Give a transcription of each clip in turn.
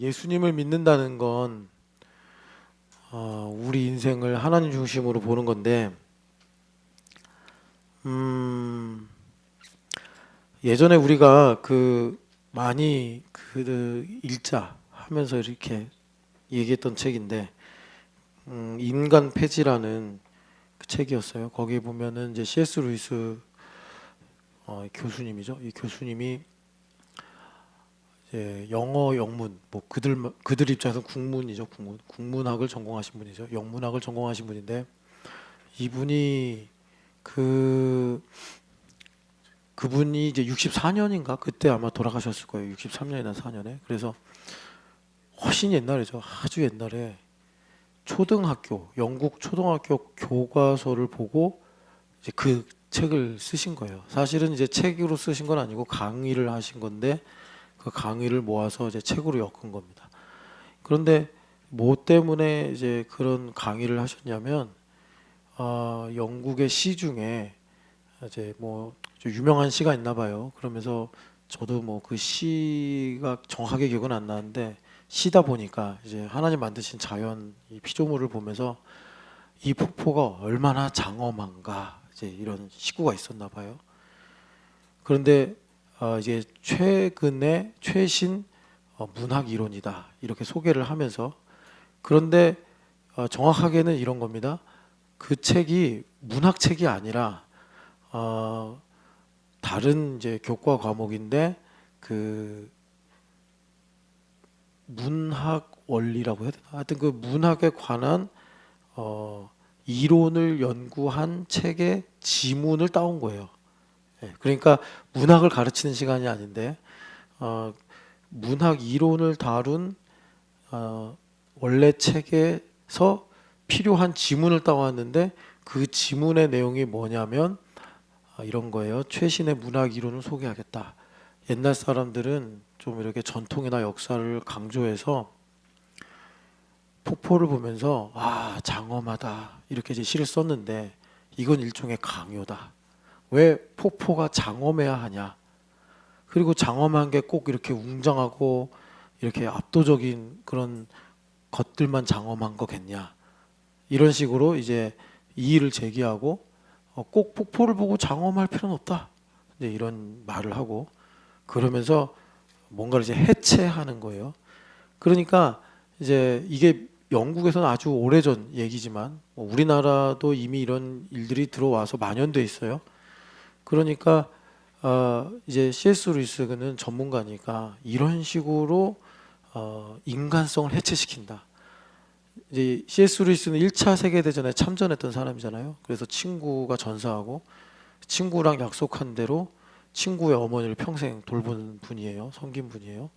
예수님을 믿는다는 건 우리 인생을 하나님 중심으로 보는 건데, 예전에 우리가 많이 읽자 하면서 이렇게 얘기했던 책인데, 인간 폐지라는 그 책이었어요. 거기에 보면은 이제 C.S. 루이스 교수님이죠. 이 교수님이 이제 영어 영문, 뭐 그들 입장에서 국문이죠. 국문학을 전공하신 분이죠. 영문학을 전공하신 분인데, 이분이 그분이 이제 64년인가 그때 아마 돌아가셨을 거예요. 63년이나 4년에. 그래서 훨씬 옛날이죠. 아주 옛날에 영국 초등학교 교과서를 보고 이제 그 책을 쓰신 거예요. 사실은 이제 책으로 쓰신 건 아니고 강의를 하신 건데, 그 강의를 모아서 이제 책으로 엮은 겁니다. 그런데 뭐 때문에 이제 그런 강의를 하셨냐면, 영국의 시 중에 이제 뭐 좀 유명한 시가 있나 봐요. 그러면서 저도 뭐 그 시가 정확하게 기억은 안 나는데, 시다 보니까 이제 하나님 만드신 자연 이 피조물을 보면서 이 폭포가 얼마나 장엄한가, 이제 이런 시구가 있었나 봐요. 그런데 이제 최근의 최신 문학 이론이다 이렇게 소개를 하면서, 그런데 정확하게는 이런 겁니다. 그 책이 문학책이 아니라 다른 이제 교과 과목인데, 그 문학 원리라고 해야 되나? 하여튼 그 문학에 관한 이론을 연구한 책의 지문을 따온 거예요. 예, 그러니까 문학을 가르치는 시간이 아닌데 문학 이론을 다룬 원래 책에서 필요한 지문을 따왔는데, 그 지문의 내용이 뭐냐면 이런 거예요. 최신의 문학 이론을 소개하겠다. 옛날 사람들은 좀 이렇게 전통이나 역사를 강조해서 폭포를 보면서 장엄하다 이렇게 이제 시를 썼는데, 이건 일종의 강요다. 왜 폭포가 장엄해야 하냐? 그리고 장엄한 게 꼭 이렇게 웅장하고 이렇게 압도적인 그런 것들만 장엄한 거겠냐? 이런 식으로 이제 이의를 제기하고, 꼭 폭포를 보고 장엄할 필요는 없다, 이제 이런 말을 하고, 그러면서 뭔가를 이제 해체하는 거예요. 그러니까 이제 이게 영국에서는 아주 오래전 얘기지만 우리나라도 이미 이런 일들이 들어와서 만연돼 있어요. 그러니까 이제 C.S. 루이스는 전문가니까 이런 식으로 인간성을 해체시킨다. 이제 C.S. 루이스는 1차 세계대전에 참전했던 사람이잖아요. 그래서 친구가 전사하고 친구랑 약속한 대로 친구의 어머니를 평생 돌본 분이에요. 섬긴 분이에요.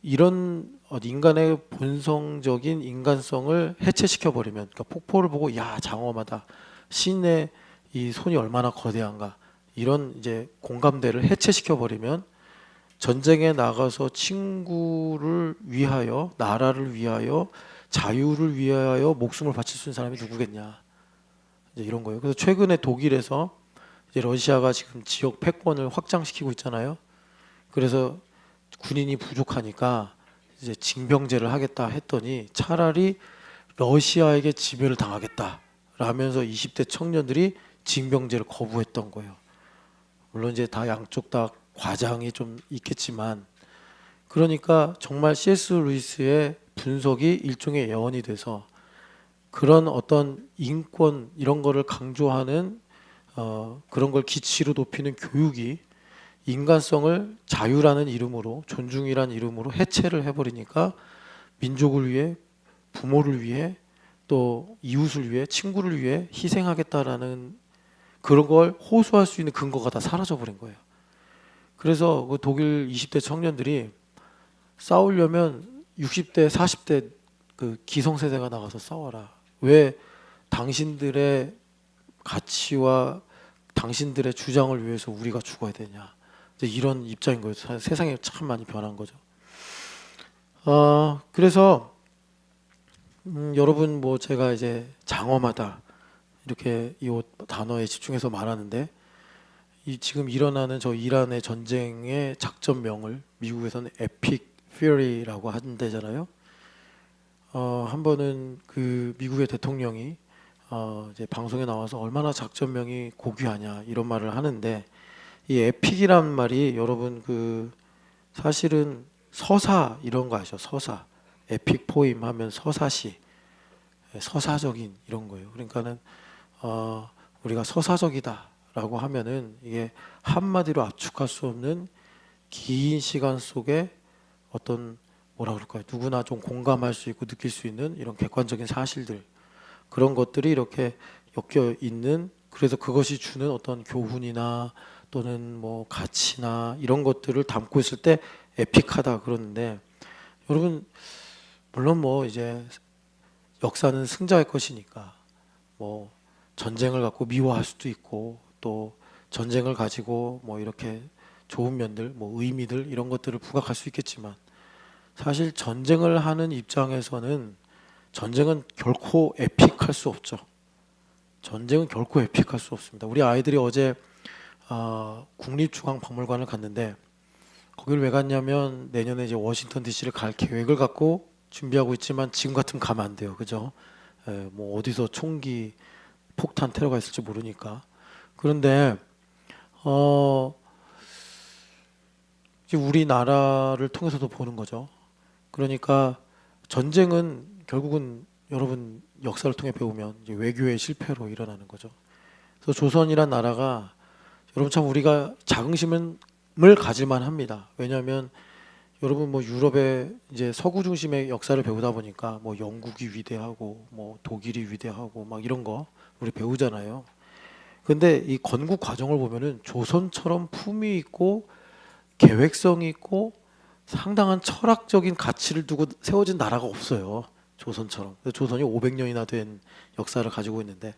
이런 인간의 본성적인 인간성을 해체시켜 버리면, 그러니까 폭포를 보고 야 장엄하다, 신의 이 손이 얼마나 거대한가, 이런 이제 공감대를 해체시켜 버리면 전쟁에 나가서 친구를 위하여, 나라를 위하여, 자유를 위하여 목숨을 바칠 수 있는 사람이 누구겠냐, 이제 이런 거예요. 그래서 최근에 독일에서 이제 러시아가 지금 지역 패권을 확장시키고 있잖아요. 그래서 군인이 부족하니까 이제 징병제를 하겠다 했더니 차라리 러시아에게 지배를 당하겠다 라면서 20대 청년들이 징병제를 거부했던 거예요. 물론 이제 다 양쪽 다 과장이 좀 있겠지만, 그러니까 정말 C.S. 루이스의 분석이 일종의 예언이 돼서 그런 어떤 인권 이런 거를 강조하는 그런 걸 기치로 높이는 교육이 인간성을 자유라는 이름으로, 존중이라는 이름으로 해체를 해버리니까 민족을 위해, 부모를 위해, 또 이웃을 위해, 친구를 위해 희생하겠다라는 그런 걸 호소할 수 있는 근거가 다 사라져버린 거예요. 그래서 그 독일 20대 청년들이 싸우려면 60대, 40대 그 기성세대가 나가서 싸워라. 왜 당신들의 가치와 당신들의 주장을 위해서 우리가 죽어야 되냐, 이제 이런 입장인 거예요. 세상이 참 많이 변한 거죠. 그래서 여러분, 뭐 제가 이제 장엄하다 이렇게 이 단어에 집중해서 말하는데, 이 지금 일어나는 저 이란의 전쟁의 작전명을 미국에서는 에픽 Fury라고 한대잖아요. 한 번은 그 미국의 대통령이 이제 방송에 나와서 얼마나 작전명이 고귀하냐 이런 말을 하는데 이 에픽이란 말이 여러분 그 사실은 서사 이런 거 아시죠? 서사 에픽 포임 하면 서사시 서사적인 이런 거예요. 그러니까는 우리가 서사적이다라고 하면은 이게 한마디로 압축할 수 없는 긴 시간 속에 어떤 뭐라 그럴까요? 누구나 좀 공감할 수 있고 느낄 수 있는 이런 객관적인 사실들 그런 것들이 이렇게 엮여 있는 그래서 그것이 주는 어떤 교훈이나 또는 뭐 가치나 이런 것들을 담고 있을 때 에픽하다 그러는데 여러분 물론 뭐 이제 역사는 승자의 것이니까 뭐 전쟁을 갖고 미워할 수도 있고 또 전쟁을 가지고 뭐 이렇게 좋은 면들 뭐 의미들 이런 것들을 부각할 수 있겠지만 사실 전쟁을 하는 입장에서는 전쟁은 결코 에픽할 수 없죠. 전쟁은 결코 에픽할 수 없습니다. 우리 아이들이 어제 국립중앙박물관을 갔는데 거기를 왜 갔냐면 내년에 이제 워싱턴 DC를 갈 계획을 갖고 준비하고 있지만 지금 같으면 가면 안 돼요. 그죠? 뭐 어디서 총기 폭탄 테러가 있을지 모르니까. 그런데 이제 우리나라를 통해서도 보는 거죠. 그러니까 전쟁은 결국은 여러분 역사를 통해 배우면 이제 외교의 실패로 일어나는 거죠. 그래서 조선이란 나라가 여러분 참 우리가 자긍심을 가질만 합니다. 왜냐하면 여러분 뭐 유럽의 이제 서구 중심의 역사를 배우다 보니까 뭐 영국이 위대하고 뭐 독일이 위대하고 막 이런 거 우리 배우잖아요. 근데 이 건국 과정을 보면은 조선처럼 품위 있고 계획성이 있고 상당한 철학적인 가치를 두고 세워진 나라가 없어요. 조선처럼. 조선이 500년이나 된 역사를 가지고 있는데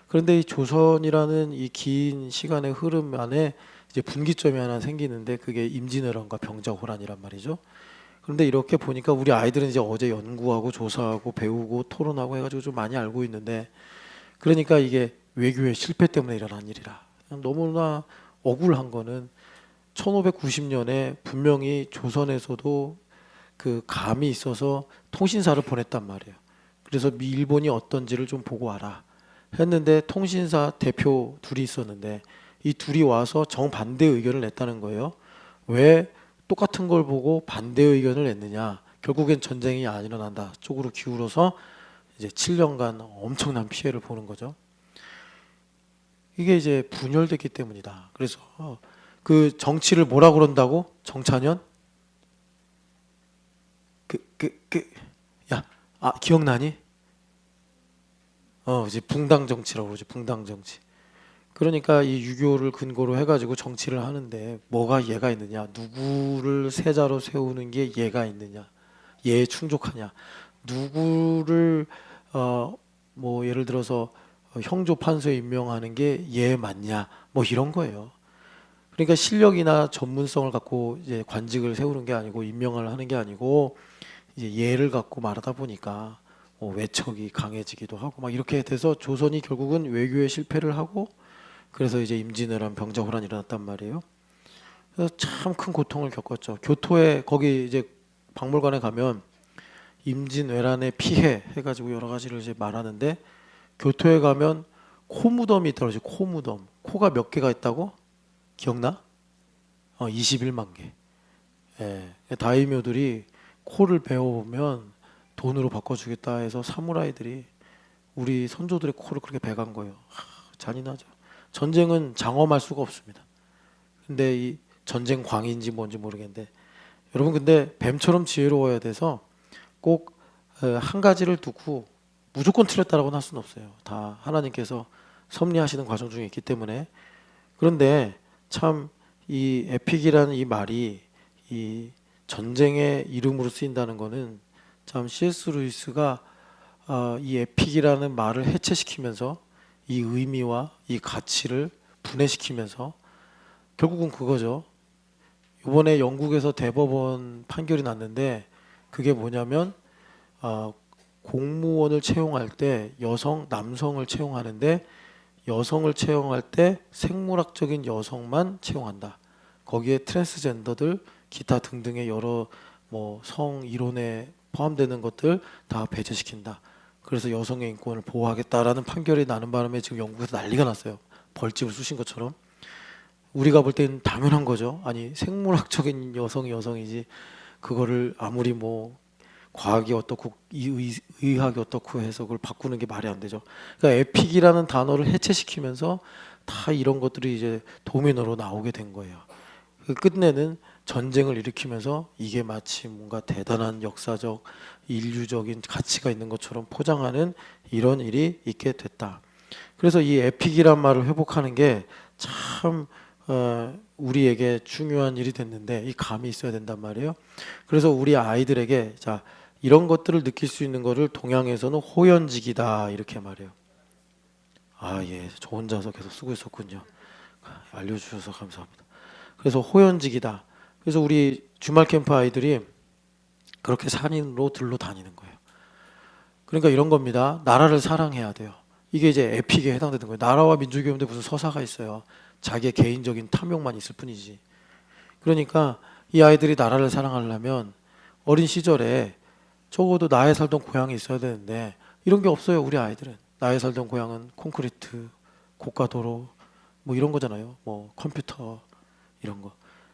그런데 이 조선이라는 이 긴 시간의 흐름 안에 이제 분기점이 하나 생기는데 그게 임진왜란과 병자호란이란 말이죠. 그런데 이렇게 보니까 우리 아이들은 이제 어제 연구하고 조사하고 배우고 토론하고 해가지고 좀 많이 알고 있는데 그러니까 이게 외교의 실패 때문에 일어난 일이라 너무나 억울한 거는 1590년에 분명히 조선에서도 그 감이 있어서 통신사를 보냈단 말이에요. 그래서 일본이 어떤지를 좀 보고 와라 했는데 통신사 대표 둘이 있었는데 이 둘이 와서 정반대 의견을 냈다는 거예요. 왜 똑같은 걸 보고 반대 의견을 냈느냐? 결국엔 전쟁이 안 일어난다 쪽으로 기울어서 이제 7년간 엄청난 피해를 보는 거죠. 이게 이제 분열됐기 때문이다. 그래서 그 정치를 뭐라 그런다고? 정찬현? 기억나니? 이제 붕당 정치라고 그러죠. 붕당 정치. 그러니까 이 유교를 근거로 해가지고 정치를 하는데 뭐가 예가 있느냐? 누구를 세자로 세우는 게 예가 있느냐? 예에 충족하냐? 누구를 뭐 예를 들어서 형조 판서에 임명하는 게 예에 맞냐? 뭐 이런 거예요. 그러니까 실력이나 전문성을 갖고 이제 관직을 세우는 게 아니고 임명을 하는 게 아니고 이제 예를 갖고 말하다 보니까 외척이 강해지기도 하고 막 이렇게 돼서 조선이 결국은 외교에 실패를 하고 그래서 이제 임진왜란 병자호란이 일어났단 말이에요. 그래서 참 큰 고통을 겪었죠. 교토에 거기 이제 박물관에 가면 임진왜란의 피해 해가지고 여러 가지를 이제 말하는데 교토에 가면 코 무덤이 있다고 그러지. 코 무덤. 코가 몇 개가 있다고? 기억나? 21만 개. 예. 다이묘들이 코를 베어오면 돈으로 바꿔주겠다 해서 사무라이들이 우리 선조들의 코를 그렇게 베간 거예요. 잔인하죠. 전쟁은 장엄할 수가 없습니다. 근데 이 전쟁 광인지 뭔지 모르겠는데 여러분 근데 뱀처럼 지혜로워야 돼서 꼭 한 가지를 두고 무조건 틀렸다라고는 할 수는 없어요. 다 하나님께서 섭리하시는 과정 중에 있기 때문에 그런데 참 이 에픽이라는 이 말이 이 전쟁의 이름으로 쓰인다는 거는 참 C.S. 루이스가 이 에픽이라는 말을 해체시키면서 이 의미와 이 가치를 분해시키면서 결국은 그거죠. 이번에 영국에서 대법원 판결이 났는데 그게 뭐냐면 공무원을 채용할 때 남성을 채용하는데 여성을 채용할 때 생물학적인 여성만 채용한다. 거기에 트랜스젠더들 기타 등등의 여러 뭐 성 이론에 포함되는 것들 다 배제시킨다. 그래서 여성의 인권을 보호하겠다라는 판결이 나는 바람에 지금 영국에서 난리가 났어요. 벌집을 쑤신 것처럼. 우리가 볼 땐 당연한 거죠. 아니 생물학적인 여성이 여성이지 그거를 아무리 뭐 과학이 어떻고 의학이 어떻고 해서 그걸 바꾸는 게 말이 안 되죠. 그러니까 에픽이라는 단어를 해체시키면서 다 이런 것들이 이제 도미노로 나오게 된 거예요. 그 끝내는 전쟁을 일으키면서 이게 마치 뭔가 대단한 역사적 인류적인 가치가 있는 것처럼 포장하는 이런 일이 있게 됐다. 그래서 이 에픽이란 말을 회복하는 게 참 우리에게 중요한 일이 됐는데 이 감이 있어야 된단 말이에요. 그래서 우리 아이들에게 자 이런 것들을 느낄 수 있는 거를 동양에서는 호연직이다 이렇게 말해요. 아, 예, 저 혼자서 계속 쓰고 있었군요. 알려주셔서 감사합니다. 그래서 호연직이다. 그래서 우리 주말 캠프 아이들이 그렇게 산으로 들러 다니는 거예요. 그러니까 이런 겁니다. 나라를 사랑해야 돼요. 이게 이제 에픽에 해당되는 거예요. 나라와 민족이 없는데 무슨 서사가 있어요. 자기의 개인적인 탐욕만 있을 뿐이지. 그러니까 이 아이들이 나라를 사랑하려면 어린 시절에 적어도 나의 살던 고향이 있어야 되는데 이런 게 없어요. 우리 아이들은 나의 살던 고향은 콘크리트, 고가도로 뭐 이런 거잖아요. 뭐 컴퓨터 이런 거.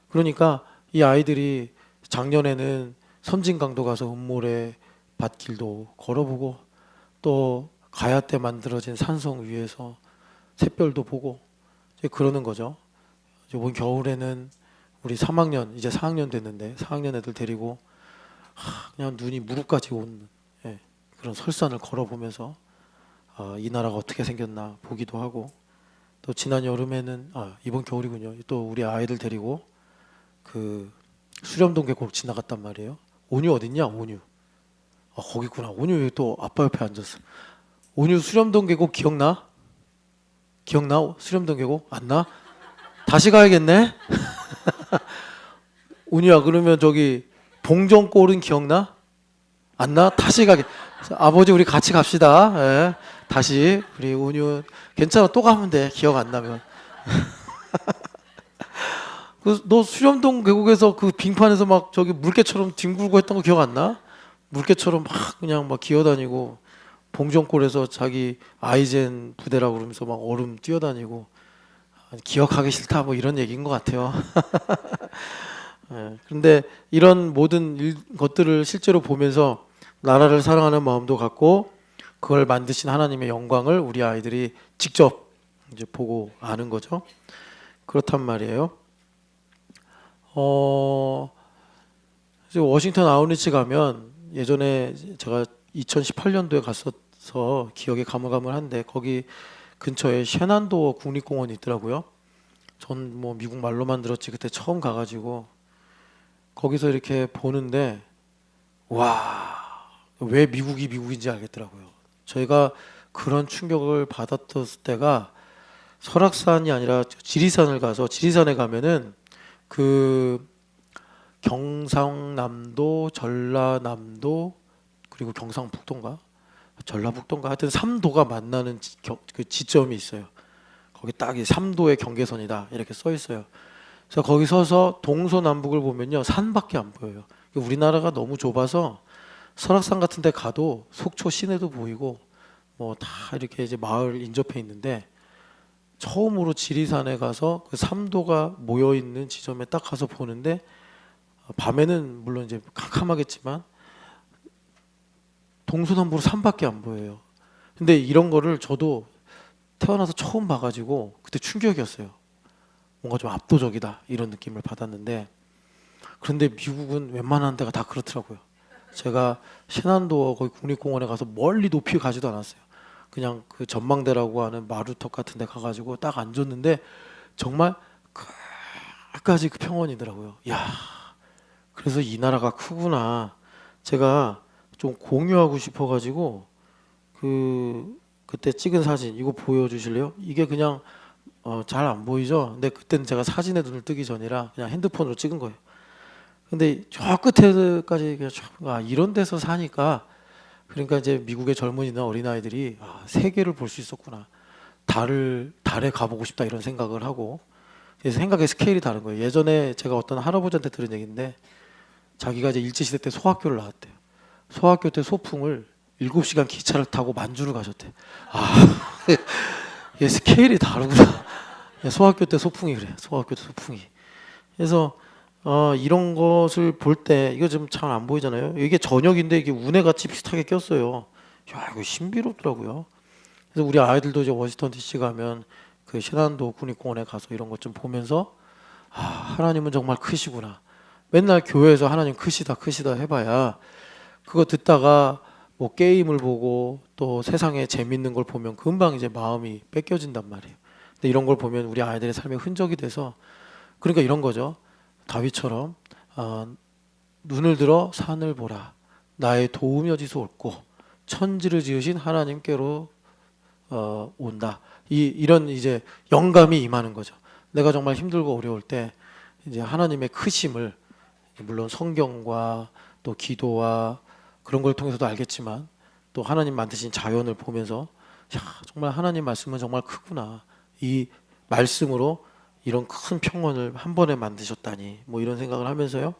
그러니까 이 아이들이 작년에는 섬진강도 가서 음모래 밭길도 걸어보고 또 가야때 만들어진 산성 위에서 샛별도 보고 이제 그러는 거죠. 이번 겨울에는 우리 3학년 이제 4학년 됐는데 4학년 애들 데리고 그냥 눈이 무릎까지 온 예, 그런 설산을 걸어보면서 이 나라가 어떻게 생겼나 보기도 하고 또 지난 여름에는 이번 겨울이군요. 또 우리 아이들 데리고 그 수렴동 계곡 지나갔단 말이에요. 온유 어딨냐? 온유. 거기 있구나. 온유 또 아빠 옆에 앉았어. 온유 수렴동 계곡 기억나? 기억나? 수렴동 계곡? 안 나? 다시 가야겠네? 온유야 그러면 저기 봉정골은 기억나? 안 나? 다시 가게. 아버지 우리 같이 갑시다. 예. 다시 우리 온유 괜찮아 또 가면 돼. 기억 안 나면. 너 수렴동 계곡에서 그 빙판에서 막 저기 물개처럼 뒹굴고 했던 거 기억 안 나? 물개처럼 막 그냥 막 기어다니고 봉정골에서 자기 아이젠 부대라고 그러면서 막 얼음 뛰어다니고 기억하기 싫다 뭐 이런 얘기인 것 같아요. 예, 그런데 이런 모든 것들을 실제로 보면서 나라를 사랑하는 마음도 갖고 그걸 만드신 하나님의 영광을 우리 아이들이 직접 이제 보고 아는 거죠. 그렇단 말이에요. 이제 워싱턴 아웃리치 가면 예전에 제가 2018년도에 갔어서 기억에 가물가물한데 거기 근처에 셰난도어 국립공원이 있더라고요. 전 뭐 미국 말로만 들었지 그때 처음 가가지고 거기서 이렇게 보는데 와, 왜 미국이 미국인지 알겠더라고요. 저희가 그런 충격을 받았던 때가 설악산이 아니라 지리산을 가서 지리산에 가면은 그 경상남도, 전라남도 그리고 경상북도인가? 전라북도인가? 하여튼 3도가 만나는 그 지점이 있어요. 거기 딱 이 3도의 경계선이다 이렇게 써 있어요. 그래서 거기 서서 동서남북을 보면요 산밖에 안 보여요. 우리나라가 너무 좁아서 설악산 같은 데 가도 속초 시내도 보이고 뭐 다 이렇게 이제 마을 인접해 있는데 처음으로 지리산에 가서 그 3도가 모여 있는 지점에 딱 가서 보는데 밤에는 물론 이제 캄캄하겠지만 동서남북으로 산밖에 안 보여요. 근데 이런 거를 저도 태어나서 처음 봐가지고 그때 충격이었어요. 뭔가 좀 압도적이다 이런 느낌을 받았는데 그런데 미국은 웬만한 데가 다 그렇더라고요. 제가 신안도 거기 국립공원에 가서 멀리 높이 가지도 않았어요. 그냥 그 전망대라고 하는 마루턱 같은 데 가가지고 딱 앉았는데 정말 끝까지 그 평원이더라고요. 야, 그래서 이 나라가 크구나. 제가 좀 공유하고 싶어가지고 그때 찍은 사진 이거 보여주실래요? 이게 그냥 잘 안 보이죠? 근데 그때는 제가 사진에 눈을 뜨기 전이라 그냥 핸드폰으로 찍은 거예요. 근데 저 끝에까지 그냥 이런 데서 사니까 그러니까 이제 미국의 젊은이나 어린아이들이 세계를 볼 수 있었구나. 달에 가보고 싶다 이런 생각을 하고 그래서 생각의 스케일이 다른 거예요. 예전에 제가 어떤 할아버지한테 들은 얘기인데 자기가 이제 일제시대 때 소학교를 나왔대요. 소학교 때 소풍을 7시간 기차를 타고 만주를 가셨대. 아, 이게 스케일이 다르구나. 소학교 때 소풍이 그래요. 소학교 때 소풍이. 그래서 이런 것을 볼 때 이거 좀 잘 안 보이잖아요. 이게 저녁인데 이게 운해같이 비슷하게 꼈어요. 야, 이거 신비롭더라고요. 그래서 우리 아이들도 이제 워싱턴 DC 가면 그 신안도 국립공원에 가서 이런 것 좀 보면서 하나님은 정말 크시구나. 맨날 교회에서 하나님 크시다 크시다 해봐야 그거 듣다가 뭐 게임을 보고 또 세상에 재밌는 걸 보면 금방 이제 마음이 뺏겨진단 말이에요. 근데 이런 걸 보면 우리 아이들의 삶의 흔적이 돼서 그러니까 이런 거죠. 다윗처럼 눈을 들어 산을 보라. 나의 도움이 어디서 올고 천지를 지으신 하나님께로 온다. 이런 이제 영감이 임하는 거죠. 내가 정말 힘들고 어려울 때 이제 하나님의 크심을 물론 성경과 또 기도와 그런 걸 통해서도 알겠지만 또 하나님 만드신 자연을 보면서 야, 정말 하나님 말씀은 정말 크구나. 이 말씀으로 이런 큰 평원을 한 번에 만드셨다니 뭐 이런 생각을 하면서요.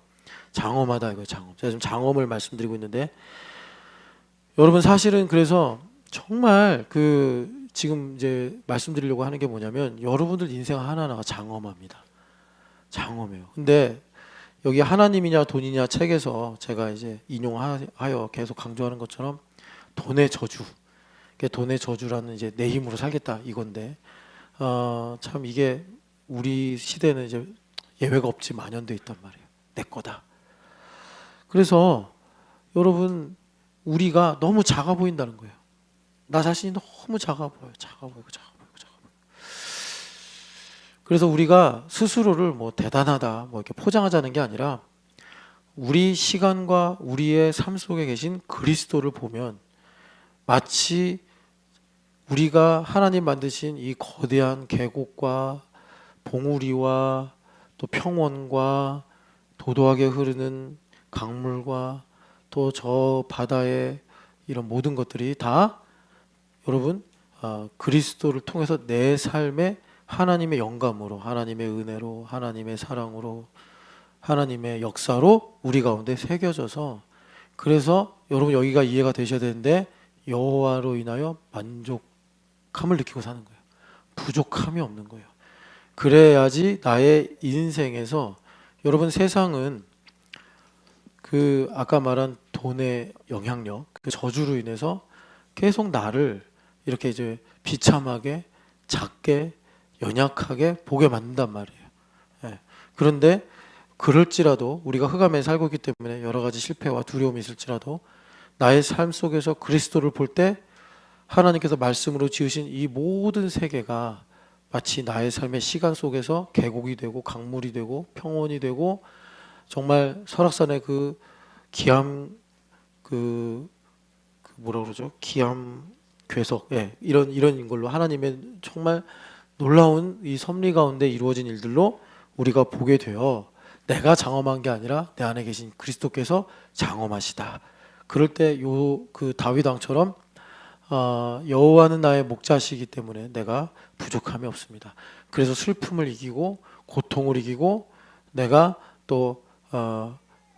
장엄하다 이거 장엄. 제가 지금 장엄을 말씀드리고 있는데 여러분 사실은 그래서 정말 그 지금 이제 말씀드리려고 하는 게 뭐냐면 여러분들 인생 하나하나가 장엄합니다. 장엄해요. 근데 여기 하나님이냐 돈이냐 책에서 제가 이제 인용하여 계속 강조하는 것처럼 돈의 저주, 돈의 저주라는 이제 내 힘으로 살겠다 이건데 참 이게 우리 시대는 이제 예외가 없이 만연돼 있단 말이에요. 내 거다. 그래서 여러분 우리가 너무 작아 보인다는 거예요. 나 자신이 너무 작아 보여요. 작아 보이고 작아 보이고 작아 보이고. 그래서 우리가 스스로를 뭐 대단하다 뭐 이렇게 포장하자는 게 아니라 우리 시간과 우리의 삶 속에 계신 그리스도를 보면 마치 우리가 하나님 만드신 이 거대한 계곡과 봉우리와 또 평원과 도도하게 흐르는 강물과 또 저 바다의 이런 모든 것들이 다 여러분 그리스도를 통해서 내 삶에 하나님의 영감으로 하나님의 은혜로 하나님의 사랑으로 하나님의 역사로 우리 가운데 새겨져서 그래서 여러분 여기가 이해가 되셔야 되는데 여호와로 인하여 만족함을 느끼고 사는 거예요. 부족함이 없는 거예요. 그래야지 나의 인생에서 여러분 세상은 그 아까 말한 돈의 영향력 그 저주로 인해서 계속 나를 이렇게 이제 비참하게 작게 연약하게 보게 만든단 말이에요. 예. 그런데 그럴지라도 우리가 흑암에 살고 있기 때문에 여러 가지 실패와 두려움이 있을지라도 나의 삶 속에서 그리스도를 볼 때 하나님께서 말씀으로 지으신 이 모든 세계가 마치 나의 삶의 시간 속에서 계곡이 되고 강물이 되고 평원이 되고 정말 설악산의 그 기암 뭐라 그러죠? 기암 괴석 이런 걸로 하나님의 정말 놀라운 이 섭리 가운데 이루어진 일들로 우리가 보게 되어 내가 장엄한 게 아니라 내 안에 계신 그리스도께서 장엄하시다. 그럴 때 그 다윗 왕처럼 여호와는 나의 목자시기 때문에 내가 부족함이 없습니다. 그래서 슬픔을 이기고 고통을 이기고 내가 또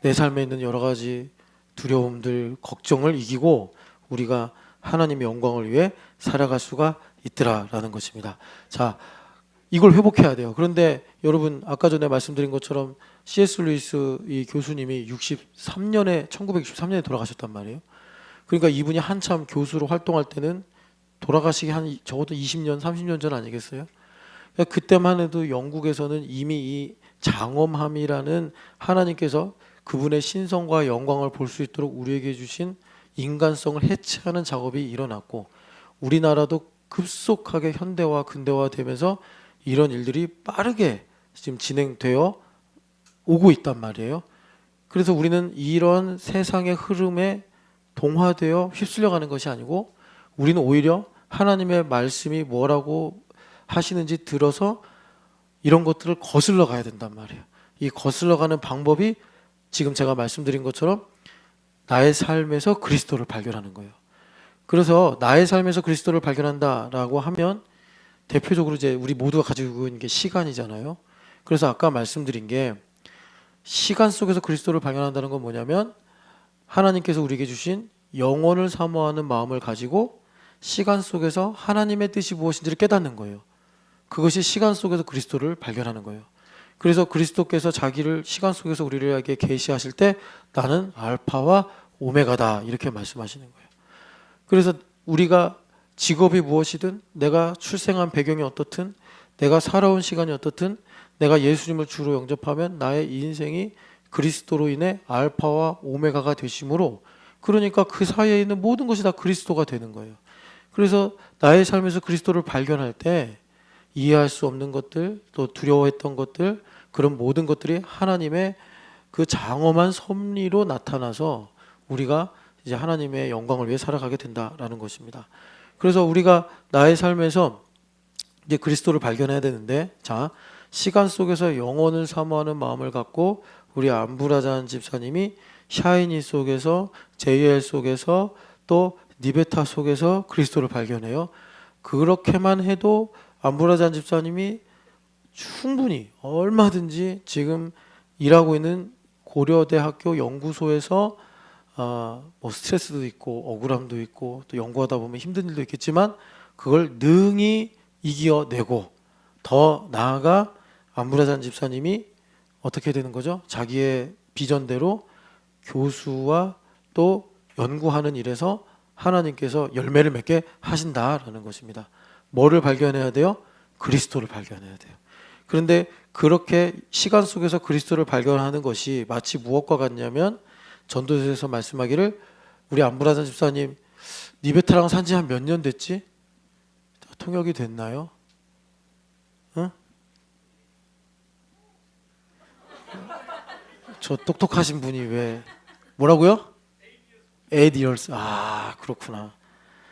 내 삶에 있는 여러 가지 두려움들, 걱정을 이기고 우리가 하나님의 영광을 위해 살아갈 수가 있더라라는 것입니다. 자, 이걸 회복해야 돼요. 그런데 여러분 아까 전에 말씀드린 것처럼 C.S. 루이스 이 교수님이 1963년에 돌아가셨단 말이에요. 그러니까 이분이 한참 교수로 활동할 때는 돌아가시기 한 적어도 20년, 30년 전 아니겠어요? 그러니까 그때만 해도 영국에서는 이미 이 장엄함이라는 하나님께서 그분의 신성과 영광을 볼 수 있도록 우리에게 주신 인간성을 해체하는 작업이 일어났고 우리나라도 급속하게 현대화, 근대화되면서 이런 일들이 빠르게 지금 진행되어 오고 있단 말이에요. 그래서 우리는 이런 세상의 흐름에 동화되어 휩쓸려가는 것이 아니고 우리는 오히려 하나님의 말씀이 뭐라고 하시는지 들어서 이런 것들을 거슬러 가야 된단 말이에요. 이 거슬러 가는 방법이 지금 제가 말씀드린 것처럼 나의 삶에서 그리스도를 발견하는 거예요. 그래서 나의 삶에서 그리스도를 발견한다라고 하면 대표적으로 이제 우리 모두가 가지고 있는 게 시간이잖아요. 그래서 아까 말씀드린 게 시간 속에서 그리스도를 발견한다는 건 뭐냐면 하나님께서 우리에게 주신 영원을 사모하는 마음을 가지고 시간 속에서 하나님의 뜻이 무엇인지를 깨닫는 거예요. 그것이 시간 속에서 그리스도를 발견하는 거예요. 그래서 그리스도께서 자기를 시간 속에서 우리에게 계시하실 때 나는 알파와 오메가다 이렇게 말씀하시는 거예요. 그래서 우리가 직업이 무엇이든 내가 출생한 배경이 어떻든 내가 살아온 시간이 어떻든 내가 예수님을 주로 영접하면 나의 인생이 그리스도로 인해 알파와 오메가가 되심으로 그러니까 그 사이에 있는 모든 것이 다 그리스도가 되는 거예요. 그래서 나의 삶에서 그리스도를 발견할 때 이해할 수 없는 것들 또 두려워했던 것들 그런 모든 것들이 하나님의 그 장엄한 섭리로 나타나서 우리가 이제 하나님의 영광을 위해 살아가게 된다라는 것입니다. 그래서 우리가 나의 삶에서 이제 그리스도를 발견해야 되는데 자 시간 속에서 영원을 사모하는 마음을 갖고 우리 안브라잔 집사님이 샤이니 속에서 JL 속에서 또 니베타 속에서 그리스도를 발견해요. 그렇게만 해도 안브라잔 집사님이 충분히 얼마든지 지금 일하고 있는 고려대학교 연구소에서 뭐 스트레스도 있고 억울함도 있고 또 연구하다 보면 힘든 일도 있겠지만 그걸 능히 이겨내고 더 나아가 안브라잔 집사님이 어떻게 되는 거죠? 자기의 비전대로 교수와 또 연구하는 일에서 하나님께서 열매를 맺게 하신다라는 것입니다. 뭐를 발견해야 돼요? 그리스도를 발견해야 돼요. 그런데 그렇게 시간 속에서 그리스도를 발견하는 것이 마치 무엇과 같냐면 전도서에서 말씀하기를 우리 안브라잔 집사님 니베타랑 산지 한 몇 년 됐지? 통역이 됐나요? 응? 저 똑똑하신 분이 왜 뭐라고요? 8 years. 아 그렇구나.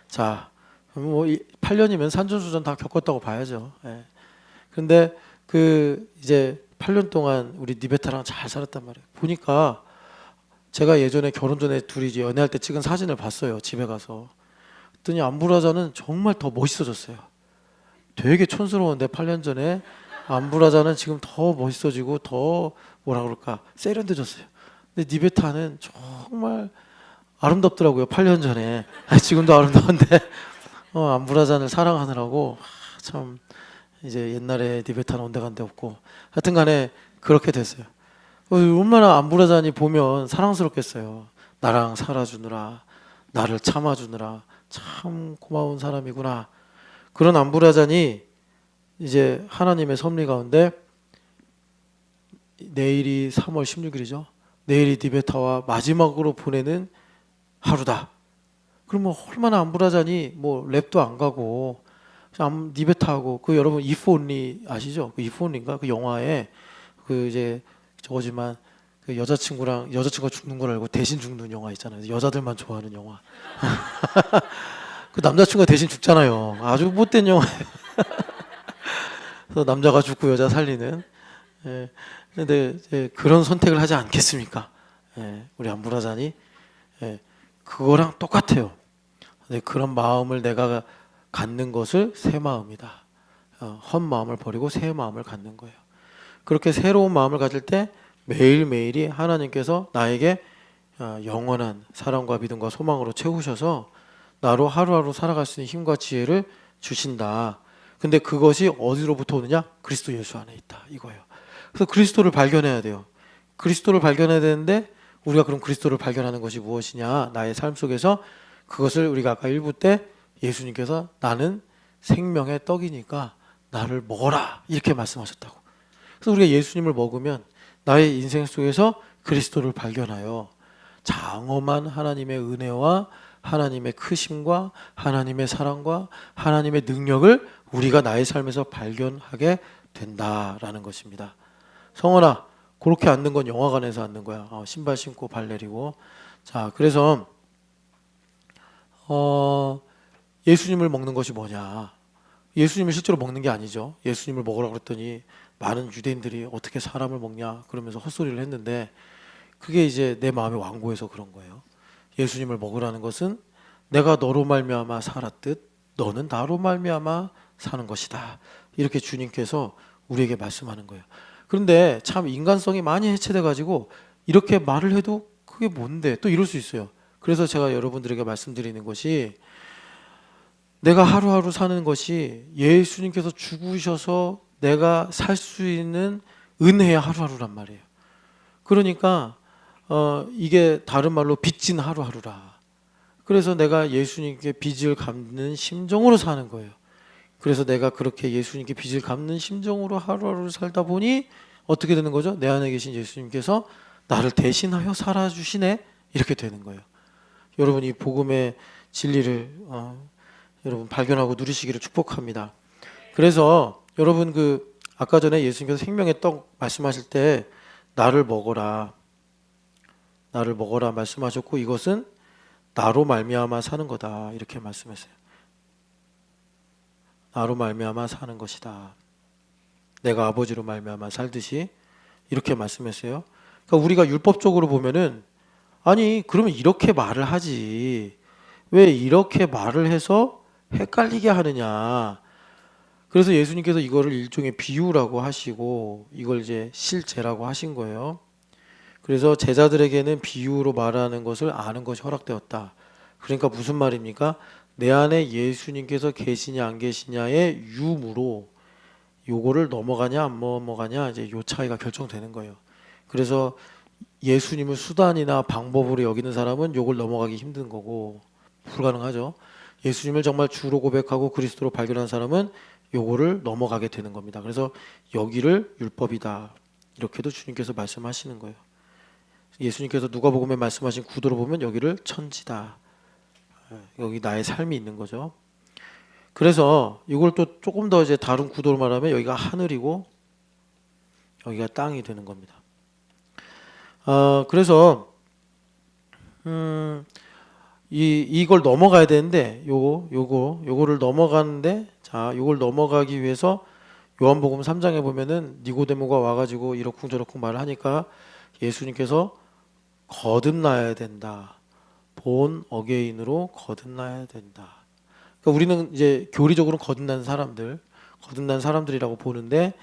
자, 뭐 8년이면 산전수전 다 겪었다고 봐야죠. 예. 근데 그 이제 8년 동안 우리 니베타랑 잘 살았단 말이에요. 보니까 제가 예전에 결혼 전에 둘이 이제 연애할 때 찍은 사진을 봤어요. 집에 가서. 그랬더니 안브라자는 정말 더 멋있어졌어요. 되게 촌스러운데 8년 전에 안브라자는 지금 더 멋있어지고 더 뭐라 그럴까 세련돼졌어요. 근데 니베타는 정말 아름답더라고요. 8년 전에. 지금도 아름다운데 안브라잔을 사랑하느라고 참 이제 옛날에 니베타는 온데간데 없고 하여튼 간에 그렇게 됐어요. 얼마나 안브라잔이 보면 사랑스럽겠어요. 나랑 살아주느라 나를 참아주느라 참 고마운 사람이구나. 그런 안브라잔이 이제 하나님의 섭리 가운데 내일이 3월 16일이죠. 내일이 니베타와 마지막으로 보내는 하루다. 그러면 얼마나 안브라잔이 뭐 랩도 안 가고 니베타하고 그 여러분 If Only 아시죠? 그 If Only인가 그 영화에 그 이제 저거지만 그 여자친구가 죽는 걸 알고 대신 죽는 영화 있잖아요. 여자들만 좋아하는 영화. 그 남자친구가 대신 죽잖아요. 아주 못된 영화예요. 그래서 남자가 죽고 여자 살리는. 예. 근데 이제 그런 선택을 하지 않겠습니까? 예. 우리 안브라잔이 예. 그거랑 똑같아요. 근데 그런 마음을 내가 갖는 것을 새 마음이다. 헛 마음을 버리고 새 마음을 갖는 거예요. 그렇게 새로운 마음을 가질 때 매일매일이 하나님께서 나에게 영원한 사랑과 믿음과 소망으로 채우셔서 나로 하루하루 살아갈 수 있는 힘과 지혜를 주신다. 근데 그것이 어디로부터 오느냐? 그리스도 예수 안에 있다. 이거예요. 그래서 그리스도를 발견해야 돼요. 그리스도를 발견해야 되는데 우리가 그럼 그리스도를 발견하는 것이 무엇이냐? 나의 삶 속에서 그것을 우리가 아까 1부 때 예수님께서 나는 생명의 떡이니까 나를 먹어라 이렇게 말씀하셨다고. 그래서 우리가 예수님을 먹으면 나의 인생 속에서 그리스도를 발견하여 장엄한 하나님의 은혜와 하나님의 크심과 하나님의 사랑과 하나님의 능력을 우리가 나의 삶에서 발견하게 된다라는 것입니다. 성원아, 그렇게 앉는 건 영화관에서 앉는 거야. 신발 신고 발 내리고. 자, 그래서 예수님을 먹는 것이 뭐냐? 예수님을 실제로 먹는 게 아니죠. 예수님을 먹으라고 그랬더니 많은 유대인들이 어떻게 사람을 먹냐 그러면서 헛소리를 했는데 그게 이제 내 마음이 완고해서 그런 거예요. 예수님을 먹으라는 것은 내가 너로 말미암아 살았듯 너는 나로 말미암아 사는 것이다. 이렇게 주님께서 우리에게 말씀하는 거예요. 그런데 참 인간성이 많이 해체돼 가지고 이렇게 말을 해도 그게 뭔데 또 이럴 수 있어요. 그래서 제가 여러분들에게 말씀드리는 것이 내가 하루하루 사는 것이 예수님께서 죽으셔서 내가 살 수 있는 은혜의 하루하루란 말이에요. 그러니까 이게 다른 말로 빚진 하루하루라. 그래서 내가 예수님께 빚을 갚는 심정으로 사는 거예요. 그래서 내가 그렇게 예수님께 빚을 갚는 심정으로 하루하루를 살다 보니 어떻게 되는 거죠? 내 안에 계신 예수님께서 나를 대신하여 살아주시네 이렇게 되는 거예요. 여러분 이 복음의 진리를 여러분 발견하고 누리시기를 축복합니다. 그래서 여러분 그 아까 전에 예수님께서 생명의 떡 말씀하실 때 나를 먹어라 말씀하셨고 이것은 나로 말미암아 사는 거다 이렇게 말씀했어요. 나로 말미암아 사는 것이다. 내가 아버지로 말미암아 살듯이 이렇게 말씀했어요. 그러니까 우리가 율법적으로 보면은 아니 그러면 이렇게 말을 하지 왜 이렇게 말을 해서 헷갈리게 하느냐. 그래서 예수님께서 이거를 일종의 비유라고 하시고 이걸 이제 실제라고 하신 거예요. 그래서 제자들에게는 비유로 말하는 것을 아는 것이 허락되었다. 그러니까 무슨 말입니까? 내 안에 예수님께서 계시냐 안 계시냐의 유무로 요거를 넘어가냐 안 넘어가냐 이제 요 차이가 결정되는 거예요. 그래서 예수님을 수단이나 방법으로 여기는 사람은 요걸 넘어가기 힘든 거고 불가능하죠. 예수님을 정말 주로 고백하고 그리스도로 발견한 사람은 요거를 넘어가게 되는 겁니다. 그래서 여기를 율법이다 이렇게도 주님께서 말씀하시는 거예요. 예수님께서 누가복음에 말씀하신 구도로 보면 여기를 천지다. 여기 나의 삶이 있는 거죠. 그래서 이걸 또 조금 더 이제 다른 구도로 말하면 여기가 하늘이고 여기가 땅이 되는 겁니다. 그래서 이걸 넘어가야 되는데 요거를 넘어가는데 자 요걸 넘어가기 위해서 요한복음 3장에 보면은 니고데모가 와가지고 이러쿵저러쿵 말을 하니까 예수님께서 거듭나야 된다. 본 어게인으로 거듭나야 된다. 그러니까 우리는 이제 교리적으로 거듭난 사람들이라고 보는데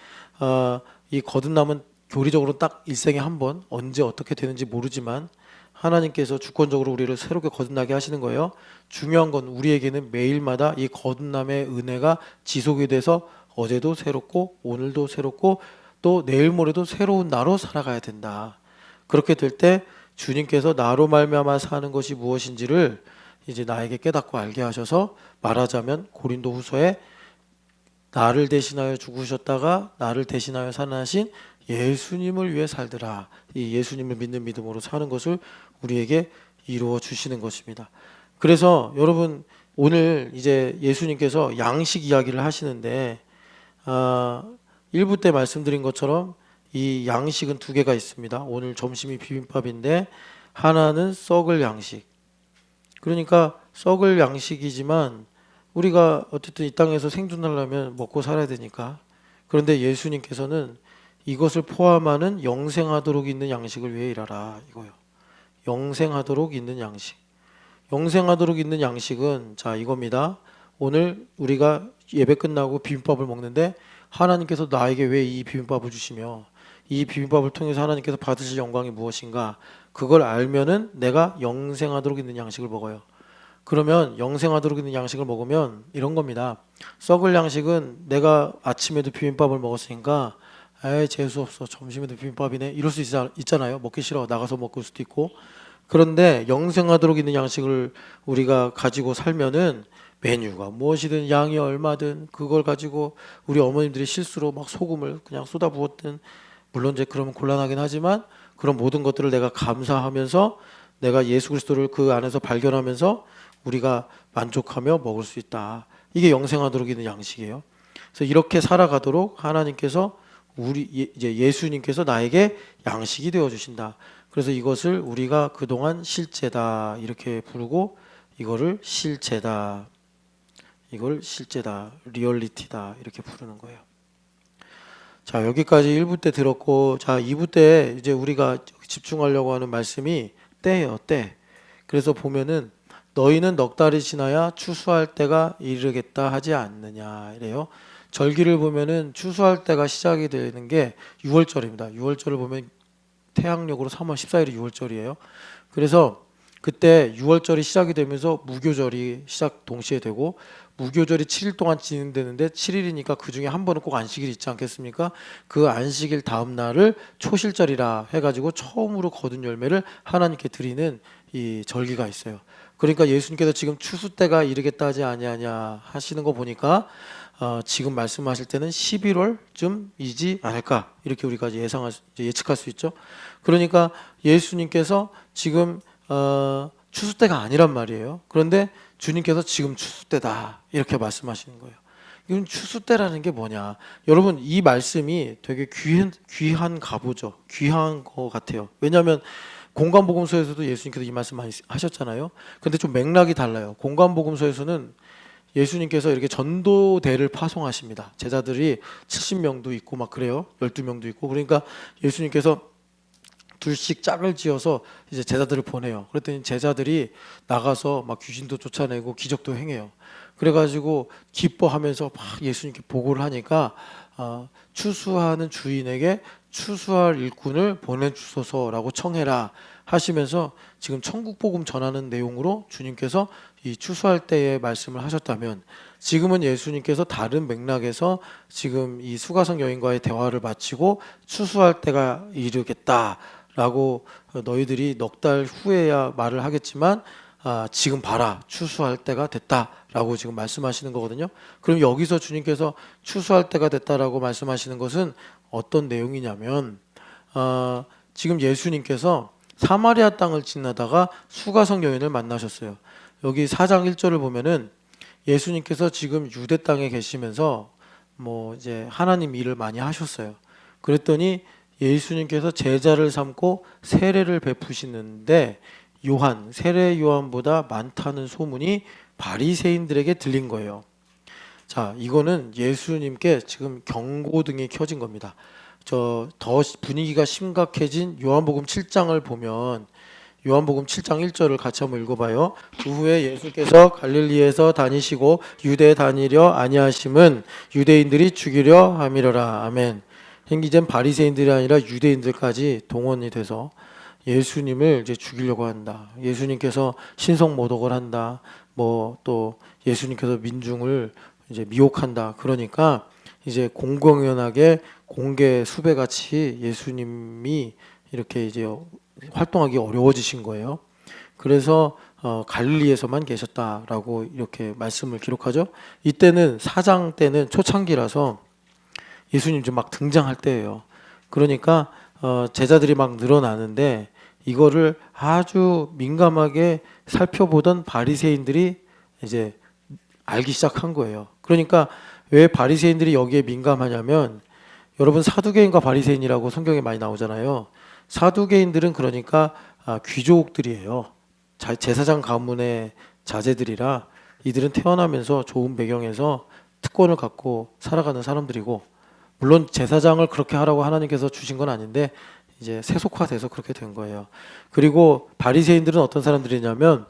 이 거듭남은 교리적으로 딱 일생에 한 번 언제 어떻게 되는지 모르지만 하나님께서 주권적으로 우리를 새롭게 거듭나게 하시는 거예요. 중요한 건 우리에게는 매일마다 이 거듭남의 은혜가 지속이 돼서 어제도 새롭고 오늘도 새롭고 또 내일 모레도 새로운 나로 살아가야 된다. 그렇게 될 때 주님께서 나로 말미암아 사는 것이 무엇인지를 이제 나에게 깨닫고 알게 하셔서 말하자면 고린도후서에 나를 대신하여 죽으셨다가 나를 대신하여 살아나신 예수님을 위해 살더라. 이 예수님을 믿는 믿음으로 사는 것을 우리에게 이루어 주시는 것입니다. 그래서 여러분 오늘 이제 예수님께서 양식 이야기를 하시는데 1부 때 말씀드린 것처럼 이 양식은 두 개가 있습니다. 오늘 점심이 비빔밥인데 하나는 썩을 양식. 그러니까 썩을 양식이지만 우리가 어쨌든 이 땅에서 생존하려면 먹고 살아야 되니까. 그런데 예수님께서는 이것을 포함하는 영생하도록 있는 양식을 위해 일하라 이거요. 영생하도록 있는 양식. 영생하도록 있는 양식은 자 이겁니다. 오늘 우리가 예배 끝나고 비빔밥을 먹는데 하나님께서 나에게 왜 이 비빔밥을 주시며 이 비빔밥을 통해서 하나님께서 받으실 영광이 무엇인가 그걸 알면은 내가 영생하도록 있는 양식을 먹어요. 그러면 영생하도록 있는 양식을 먹으면 이런 겁니다. 썩을 양식은 내가 아침에도 비빔밥을 먹었으니까 에이 재수없어 점심에도 비빔밥이네 이럴 수 있잖아요. 먹기 싫어 나가서 먹을 수도 있고. 그런데 영생하도록 있는 양식을 우리가 가지고 살면은 메뉴가 무엇이든 양이 얼마든 그걸 가지고 우리 어머님들이 실수로 막 소금을 그냥 쏟아부었든 물론 이제 그러면 곤란하긴 하지만 그런 모든 것들을 내가 감사하면서 내가 예수 그리스도를 그 안에서 발견하면서 우리가 만족하며 먹을 수 있다. 이게 영생하도록 있는 양식이에요. 그래서 이렇게 살아가도록 하나님께서 이제 예수님께서 나에게 양식이 되어 주신다. 그래서 이것을 우리가 그동안 실제다 이렇게 부르고 이거를 실제다. 이걸 실제다. 리얼리티다. 이렇게 부르는 거예요. 자, 여기까지 1부 때 들었고 자, 2부 때 이제 우리가 집중하려고 하는 말씀이 때예요. 때. 그래서 보면은 너희는 넉 달이 지나야 추수할 때가 이르겠다 하지 않느냐 이래요. 절기를 보면은 추수할 때가 시작이 되는 게 6월절입니다. 6월절을 보면 태양력으로 3월 14일이 6월절이에요. 그래서 그때 6월절이 시작이 되면서 무교절이 시작 동시에 되고, 무교절이 7일 동안 진행되는데 7일이니까 그 중에 한 번은 꼭 안식일 있지 않겠습니까? 그 안식일 다음 날을 초실절이라 해가지고 처음으로 거둔 열매를 하나님께 드리는 이 절기가 있어요. 그러니까 예수님께서 지금 추수 때가 이르겠다 하지 아니하냐 하시는 거 보니까 지금 말씀하실 때는 11월쯤이지 않을까, 이렇게 우리가 예측할 수 있죠. 그러니까 예수님께서 지금 추수 때가 아니란 말이에요. 그런데 주님께서 지금 추수 때다 이렇게 말씀하시는 거예요. 이건 추수 때라는 게 뭐냐? 여러분, 이 말씀이 되게 귀한 가보죠. 귀한 것 같아요. 왜냐하면 공관복음서에서도 예수님께서 이 말씀 많이 하셨잖아요. 근데 좀 맥락이 달라요. 공관복음서에서는 예수님께서 이렇게 전도대를 파송하십니다. 제자들이 70명도 있고 막 그래요. 12명도 있고. 그러니까 예수님께서 둘씩 짝을 지어서 이제 제자들을 보내요. 그랬더니 제자들이 나가서 막 귀신도 쫓아내고 기적도 행해요. 그래가지고 기뻐하면서 막 예수님께 보고를 하니까 추수하는 주인에게 추수할 일꾼을 보내주소서라고 청해라 하시면서 지금 천국 복음 전하는 내용으로 주님께서 이 추수할 때의 말씀을 하셨다면, 지금은 예수님께서 다른 맥락에서 지금 이 수가성 여인과의 대화를 마치고 추수할 때가 이르겠다라고, 너희들이 넉 달 후에야 말을 하겠지만 지금 봐라, 추수할 때가 됐다라고 지금 말씀하시는 거거든요. 그럼 여기서 주님께서 추수할 때가 됐다라고 말씀하시는 것은 어떤 내용이냐면, 지금 예수님께서 사마리아 땅을 지나다가 수가성 여인을 만나셨어요. 여기 4장 1절을 보면은 예수님께서 지금 유대 땅에 계시면서 뭐 이제 하나님 일을 많이 하셨어요. 그랬더니 예수님께서 제자를 삼고 세례를 베푸시는데 세례 요한보다 많다는 소문이 바리새인들에게 들린 거예요. 자, 이거는 예수님께 지금 경고등이 켜진 겁니다. 더 분위기가 심각해진 요한복음 7장을 보면, 요한복음 7장 1절을 같이 한번 읽어봐요. 그 후에 예수께서 갈릴리에서 다니시고 유대에 다니려 아니하심은 유대인들이 죽이려 함이러라. 아멘. 이젠 바리새인들이 아니라 유대인들까지 동원이 돼서 예수님을 이제 죽이려고 한다. 예수님께서 신성모독을 한다. 뭐 또 예수님께서 민중을 이제 미혹한다. 그러니까 이제 공공연하게 공개 수배같이 예수님이 이렇게 이제 활동하기 어려워지신 거예요. 그래서 갈릴리에서만 계셨다라고 이렇게 말씀을 기록하죠. 이때는 4장 때는 초창기라서 예수님 좀 막 등장할 때예요. 그러니까 제자들이 막 늘어나는데 이거를 아주 민감하게 살펴보던 바리새인들이 이제 알기 시작한 거예요. 그러니까 왜 바리새인들이 여기에 민감하냐면, 여러분 사두개인과 바리새인이라고 성경에 많이 나오잖아요. 사두개인들은 그러니까 귀족들이에요. 제사장 가문의 자제들이라 이들은 태어나면서 좋은 배경에서 특권을 갖고 살아가는 사람들이고, 물론 제사장을 그렇게 하라고 하나님께서 주신 건 아닌데 이제 세속화돼서 그렇게 된 거예요. 그리고 바리새인들은 어떤 사람들이냐면,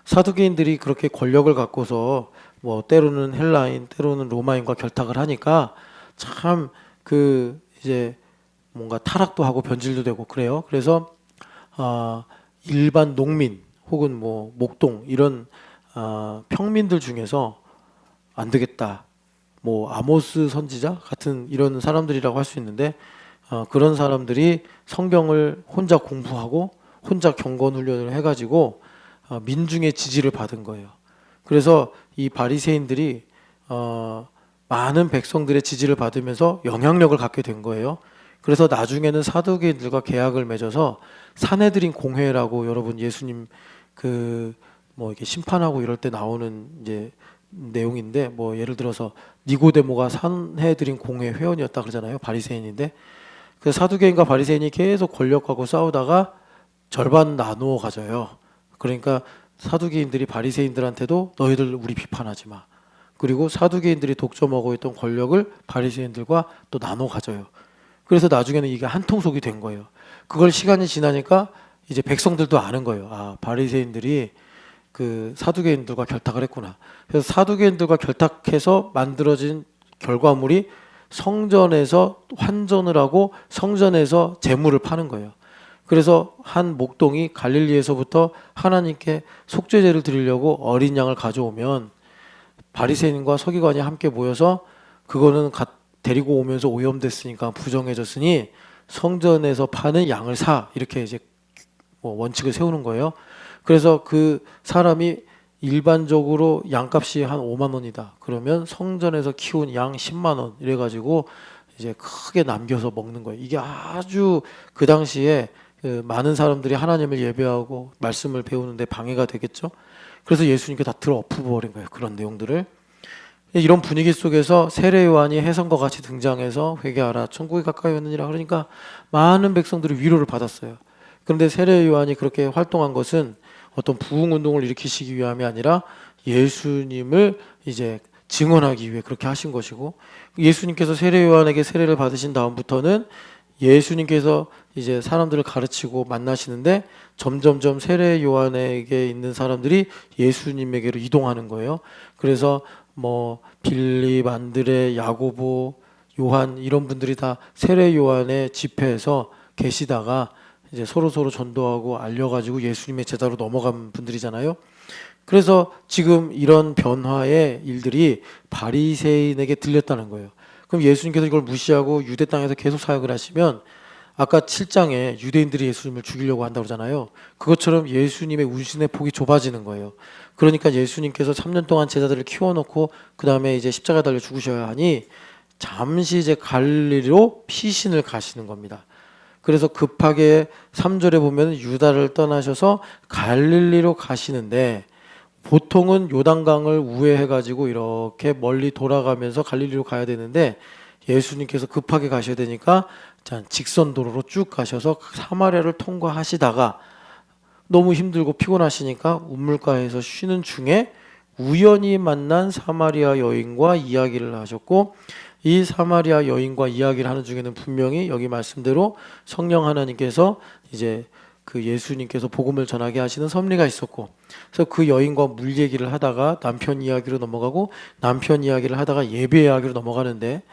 사두개인들이 그렇게 권력을 갖고서 뭐 때로는 헬라인, 때로는 로마인과 결탁을 하니까 참 이제 뭔가 타락도 하고 변질도 되고 그래요. 그래서 일반 농민 혹은 뭐 목동 이런 평민들 중에서 안 되겠다, 뭐 아모스 선지자 같은 이런 사람들이라고 할 수 있는데, 그런 사람들이 성경을 혼자 공부하고 혼자 경건 훈련을 해가지고 민중의 지지를 받은 거예요. 그래서 이 바리새인들이 많은 백성들의 지지를 받으면서 영향력을 갖게 된 거예요. 그래서 나중에는 사두개인들과 계약을 맺어서 사내들인 공회라고, 여러분 예수님 뭐 이렇게 심판하고 이럴 때 나오는 이제 내용인데, 뭐 예를 들어서 니고데모가 산헤드린 공회 회원이었다 그러잖아요. 바리새인인데, 그 사두개인과 바리새인이 계속 권력하고 싸우다가 절반 나누어 가져요. 그러니까 사두개인들이 바리새인들한테도 너희들 우리 비판하지 마. 그리고 사두개인들이 독점하고 있던 권력을 바리새인들과 또 나눠 가져요. 그래서 나중에는 이게 한통속이 된 거예요. 그걸 시간이 지나니까 이제 백성들도 아는 거예요. 바리새인들이 그 사두개인들과 결탁을 했구나. 그래서 사두개인들과 결탁해서 만들어진 결과물이 성전에서 환전을 하고 성전에서 재물을 파는 거예요. 그래서 한 목동이 갈릴리에서부터 하나님께 속죄제를 드리려고 어린 양을 가져오면 바리새인과 서기관이 함께 모여서 그거는 데리고 오면서 오염됐으니까 부정해졌으니 성전에서 파는 양을 사, 이렇게 이제 뭐 원칙을 세우는 거예요. 그래서 그 사람이 일반적으로 양값이 한 5만 원이다. 그러면 성전에서 키운 양 10만 원 이래가지고 이제 크게 남겨서 먹는 거예요. 이게 아주 그 당시에 그 많은 사람들이 하나님을 예배하고 말씀을 배우는데 방해가 되겠죠. 그래서 예수님께 다 들어 엎어버린 거예요. 그런 내용들을. 이런 분위기 속에서 세례 요한이 혜성과 같이 등장해서 회개하라, 천국이 가까이 왔느니라 그러니까 많은 백성들이 위로를 받았어요. 그런데 세례 요한이 그렇게 활동한 것은 어떤 부흥 운동을 일으키시기 위함이 아니라 예수님을 이제 증언하기 위해 그렇게 하신 것이고, 예수님께서 세례 요한에게 세례를 받으신 다음부터는 예수님께서 이제 사람들을 가르치고 만나시는데 점점점 세례 요한에게 있는 사람들이 예수님에게로 이동하는 거예요. 그래서 뭐 빌립, 안드레, 야고보, 요한 이런 분들이 다 세례 요한의 집회에서 계시다가 이제 서로 전도하고 알려가지고 예수님의 제자로 넘어간 분들이잖아요. 그래서 지금 이런 변화의 일들이 바리새인에게 들렸다는 거예요. 그럼 예수님께서 이걸 무시하고 유대 땅에서 계속 사역을 하시면 아까 7장에 유대인들이 예수님을 죽이려고 한다고 그러잖아요. 그것처럼 예수님의 운신의 폭이 좁아지는 거예요. 그러니까 예수님께서 3년 동안 제자들을 키워놓고 그 다음에 이제 십자가에 달려 죽으셔야 하니 잠시 이제 갈릴리로 피신을 가시는 겁니다. 그래서 급하게 3절에 보면 유다를 떠나셔서 갈릴리로 가시는데, 보통은 요단강을 우회해가지고 이렇게 멀리 돌아가면서 갈릴리로 가야 되는데 예수님께서 급하게 가셔야 되니까 직선 도로로 쭉 가셔서 사마리아를 통과하시다가 너무 힘들고 피곤하시니까 우물가에서 쉬는 중에 우연히 만난 사마리아 여인과 이야기를 하셨고, 이 사마리아 여인과 이야기를 하는 중에는 분명히 여기 말씀대로 성령 하나님께서 이제 그 예수님께서 복음을 전하게 하시는 섭리가 있었고, 그래서 그 여인과 물 얘기를 하다가 남편 이야기로 넘어가고, 남편 이야기를 하다가 예배 이야기로 넘어가는데,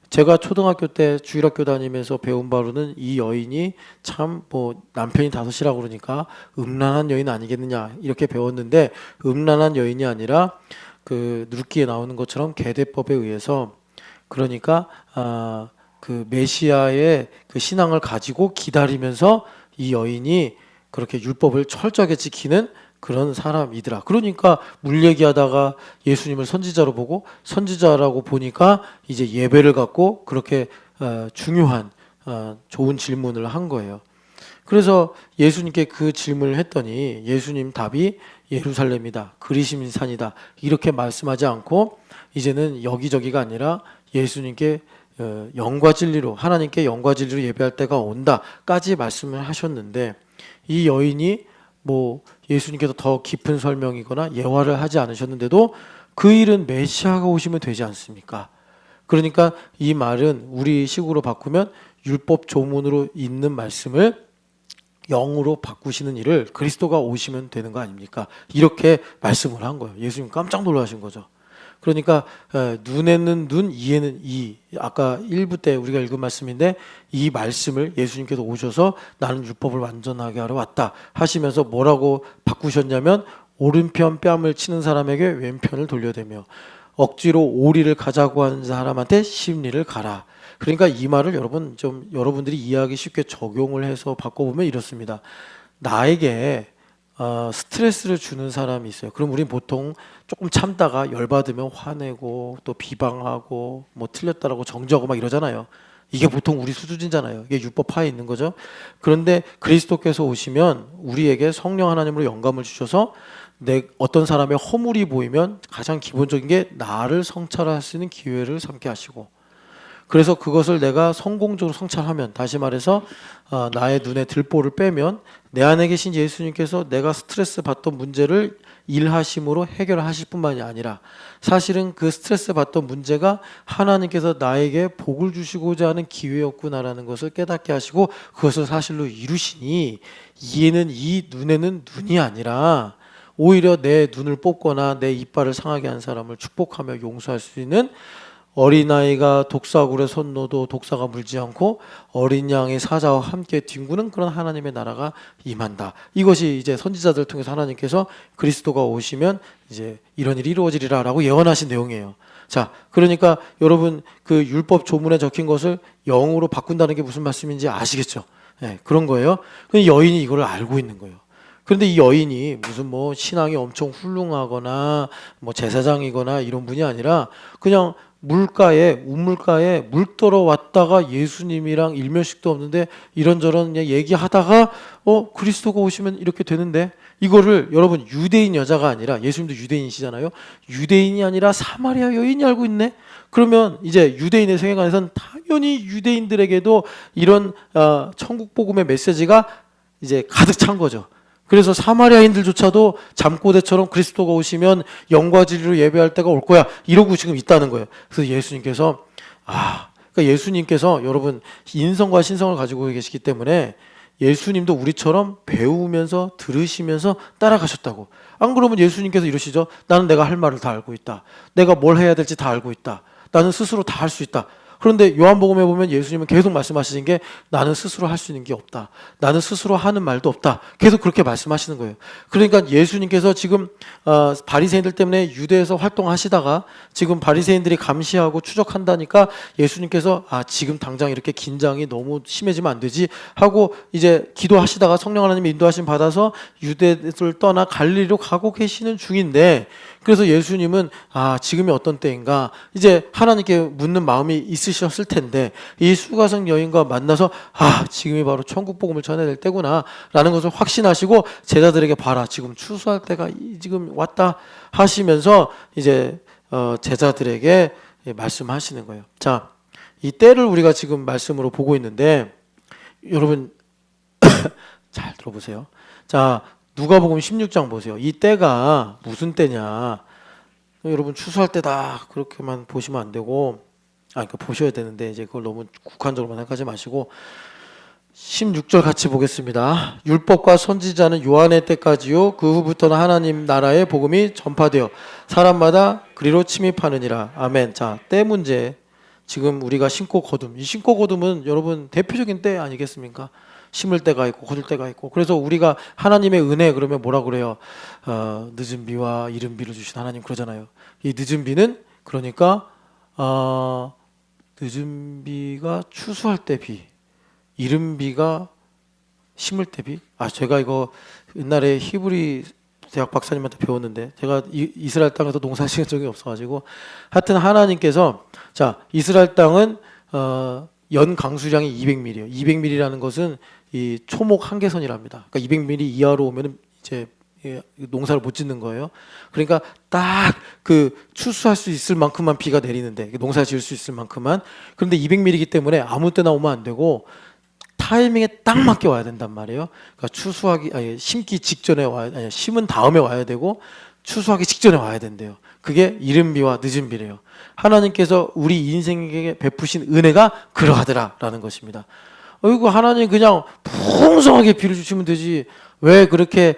제가 초등학교 때 주일학교 다니면서 배운 바로는 이 여인이 참 뭐 남편이 다섯이라고 그러니까 음란한 여인 아니겠느냐 이렇게 배웠는데, 음란한 여인이 아니라 그 룻기에 나오는 것처럼 계대법에 의해서, 그러니까 그 메시아의 그 신앙을 가지고 기다리면서 이 여인이 그렇게 율법을 철저하게 지키는 그런 사람이더라. 그러니까 물 얘기하다가 예수님을 선지자로 보고, 선지자라고 보니까 이제 예배를 갖고 그렇게 중요한 좋은 질문을 한 거예요. 그래서 예수님께 그 질문을 했더니 예수님 답이 예루살렘이다, 그리심 산이다 이렇게 말씀하지 않고 이제는 여기저기가 아니라 예수님께 영과 진리로, 하나님께 영과 진리로 예배할 때가 온다까지 말씀을 하셨는데, 이 여인이 뭐 예수님께서 더 깊은 설명이거나 예화를 하지 않으셨는데도 그 일은 메시아가 오시면 되지 않습니까? 그러니까 이 말은 우리 식으로 바꾸면 율법 조문으로 있는 말씀을 영으로 바꾸시는 일을 그리스도가 오시면 되는 거 아닙니까? 이렇게 말씀을 한 거예요. 예수님 깜짝 놀라신 거죠. 그러니까 눈에는 눈, 이에는 이, 아까 1부 때 우리가 읽은 말씀인데, 이 말씀을 예수님께서 오셔서 나는 율법을 완전하게 하러 왔다 하시면서 뭐라고 바꾸셨냐면, 오른편 뺨을 치는 사람에게 왼편을 돌려대며 억지로 오리를 가자고 하는 사람한테 십리를 가라. 그러니까 이 말을 여러분들이 이해하기 쉽게 적용을 해서 바꿔보면 이렇습니다. 나에게 스트레스를 주는 사람이 있어요. 그럼 우린 보통 조금 참다가 열받으면 화내고 또 비방하고 뭐 틀렸다라고 정죄하고 막 이러잖아요. 이게 보통 우리 수준이잖아요. 이게 율법하에 있는 거죠. 그런데 그리스도께서 오시면 우리에게 성령 하나님으로 영감을 주셔서 어떤 사람의 허물이 보이면 가장 기본적인 게 나를 성찰할 수 있는 기회를 삼게 하시고, 그래서 그것을 내가 성공적으로 성찰하면, 다시 말해서 나의 눈에 들보를 빼면 내 안에 계신 예수님께서 내가 스트레스 받던 문제를 일하심으로 해결하실 뿐만이 아니라, 사실은 그 스트레스 받던 문제가 하나님께서 나에게 복을 주시고자 하는 기회였구나라는 것을 깨닫게 하시고 그것을 사실로 이루시니, 이에는 이, 눈에는 눈이 아니라 오히려 내 눈을 뽑거나 내 이빨을 상하게 한 사람을 축복하며 용서할 수 있는 어린아이가 독사굴에 손 놓도 독사가 물지 않고 어린 양의 사자와 함께 뒹구는 그런 하나님의 나라가 임한다. 이것이 이제 선지자들을 통해서 하나님께서 그리스도가 오시면 이제 이런 일이 이루어지리라라고 예언하신 내용이에요. 자, 그러니까 여러분 그 율법 조문에 적힌 것을 영으로 바꾼다는 게 무슨 말씀인지 아시겠죠? 네, 그런 거예요. 그 여인이 이걸 알고 있는 거예요. 그런데 이 여인이 무슨 뭐 신앙이 엄청 훌륭하거나 뭐 제사장이거나 이런 분이 아니라 그냥 우물가에 물 떠러 왔다가 예수님이랑 일면식도 없는데 이런저런 그냥 얘기하다가 그리스도가 오시면 이렇게 되는데 이거를 여러분 유대인 여자가 아니라 예수님도 유대인이시잖아요. 유대인이 아니라 사마리아 여인이 알고 있네. 그러면 이제 유대인의 세계관에서는 당연히 유대인들에게도 이런 천국 복음의 메시지가 이제 가득 찬 거죠. 그래서 사마리아인들조차도 잠꼬대처럼 그리스도가 오시면 영과 진리로 예배할 때가 올 거야 이러고 지금 있다는 거예요. 그래서 예수님께서 그러니까 예수님께서 여러분 인성과 신성을 가지고 계시기 때문에 예수님도 우리처럼 배우면서 들으시면서 따라가셨다고. 안 그러면 예수님께서 이러시죠. 나는 내가 할 말을 다 알고 있다. 내가 뭘 해야 될지 다 알고 있다. 나는 스스로 다 할 수 있다. 그런데 요한복음에 보면 예수님은 계속 말씀하시는 게 나는 스스로 할 수 있는 게 없다. 나는 스스로 하는 말도 없다. 계속 그렇게 말씀하시는 거예요. 그러니까 예수님께서 지금 바리새인들 때문에 유대에서 활동하시다가 지금 바리새인들이 감시하고 추적한다니까 예수님께서 지금 당장 이렇게 긴장이 너무 심해지면 안 되지 하고 이제 기도하시다가 성령 하나님의 인도하심 받아서 유대를 떠나 갈릴리로 가고 계시는 중인데 그래서 예수님은 지금이 어떤 때인가 이제 하나님께 묻는 마음이 있으셨을 텐데 이 수가성 여인과 만나서 지금이 바로 천국 복음을 전해야 될 때구나 라는 것을 확신하시고 제자들에게 봐라 지금 추수할 때가 지금 왔다 하시면서 이제 제자들에게 말씀하시는 거예요. 자, 이 때를 우리가 지금 말씀으로 보고 있는데 여러분 잘 들어보세요. 자, 누가복음 16장 보세요. 이 때가 무슨 때냐? 여러분 추수할 때다 그렇게만 보시면 안 되고, 그러니까 보셔야 되는데 이제 그걸 너무 국한적으로만 생각하지 마시고 16절 같이 보겠습니다. 율법과 선지자는 요한의 때까지요. 그 후부터는 하나님 나라의 복음이 전파되어 사람마다 그리로 침입하느니라. 아멘. 자, 때 문제. 지금 우리가 심고 거둠. 이 심고 거둠은 여러분 대표적인 때 아니겠습니까? 심을 때가 있고 거둘 때가 있고. 그래서 우리가 하나님의 은혜 그러면 뭐라 그래요? 늦은 비와 이른 비를 주신 하나님 그러잖아요. 이 늦은 비는 그러니까 늦은 비가 추수할 때 비, 이른 비가 심을 때 비. 제가 이거 옛날에 히브리 대학 박사님한테 배웠는데 제가 이스라엘 땅에서 농사 지은 적이 없어가지고 하여튼 하나님께서 자 이스라엘 땅은 연 강수량이 200mm예요. 200mm라는 것은 이 초목 한계선이랍니다. 그러니까 200mm 이하로 오면 이제 농사를 못 짓는 거예요. 그러니까 딱 그 추수할 수 있을 만큼만 비가 내리는데 농사 지을 수 있을 만큼만. 그런데 200mm이기 때문에 아무 때나 오면 안 되고 타이밍에 딱 맞게 와야 된단 말이에요. 그러니까 심기 직전에 심은 다음에 와야 되고 추수하기 직전에 와야 된대요. 그게 이른 비와 늦은 비래요. 하나님께서 우리 인생에게 베푸신 은혜가 그러하더라라는 것입니다. 이거 하나님 그냥 풍성하게 비를 주시면 되지 왜 그렇게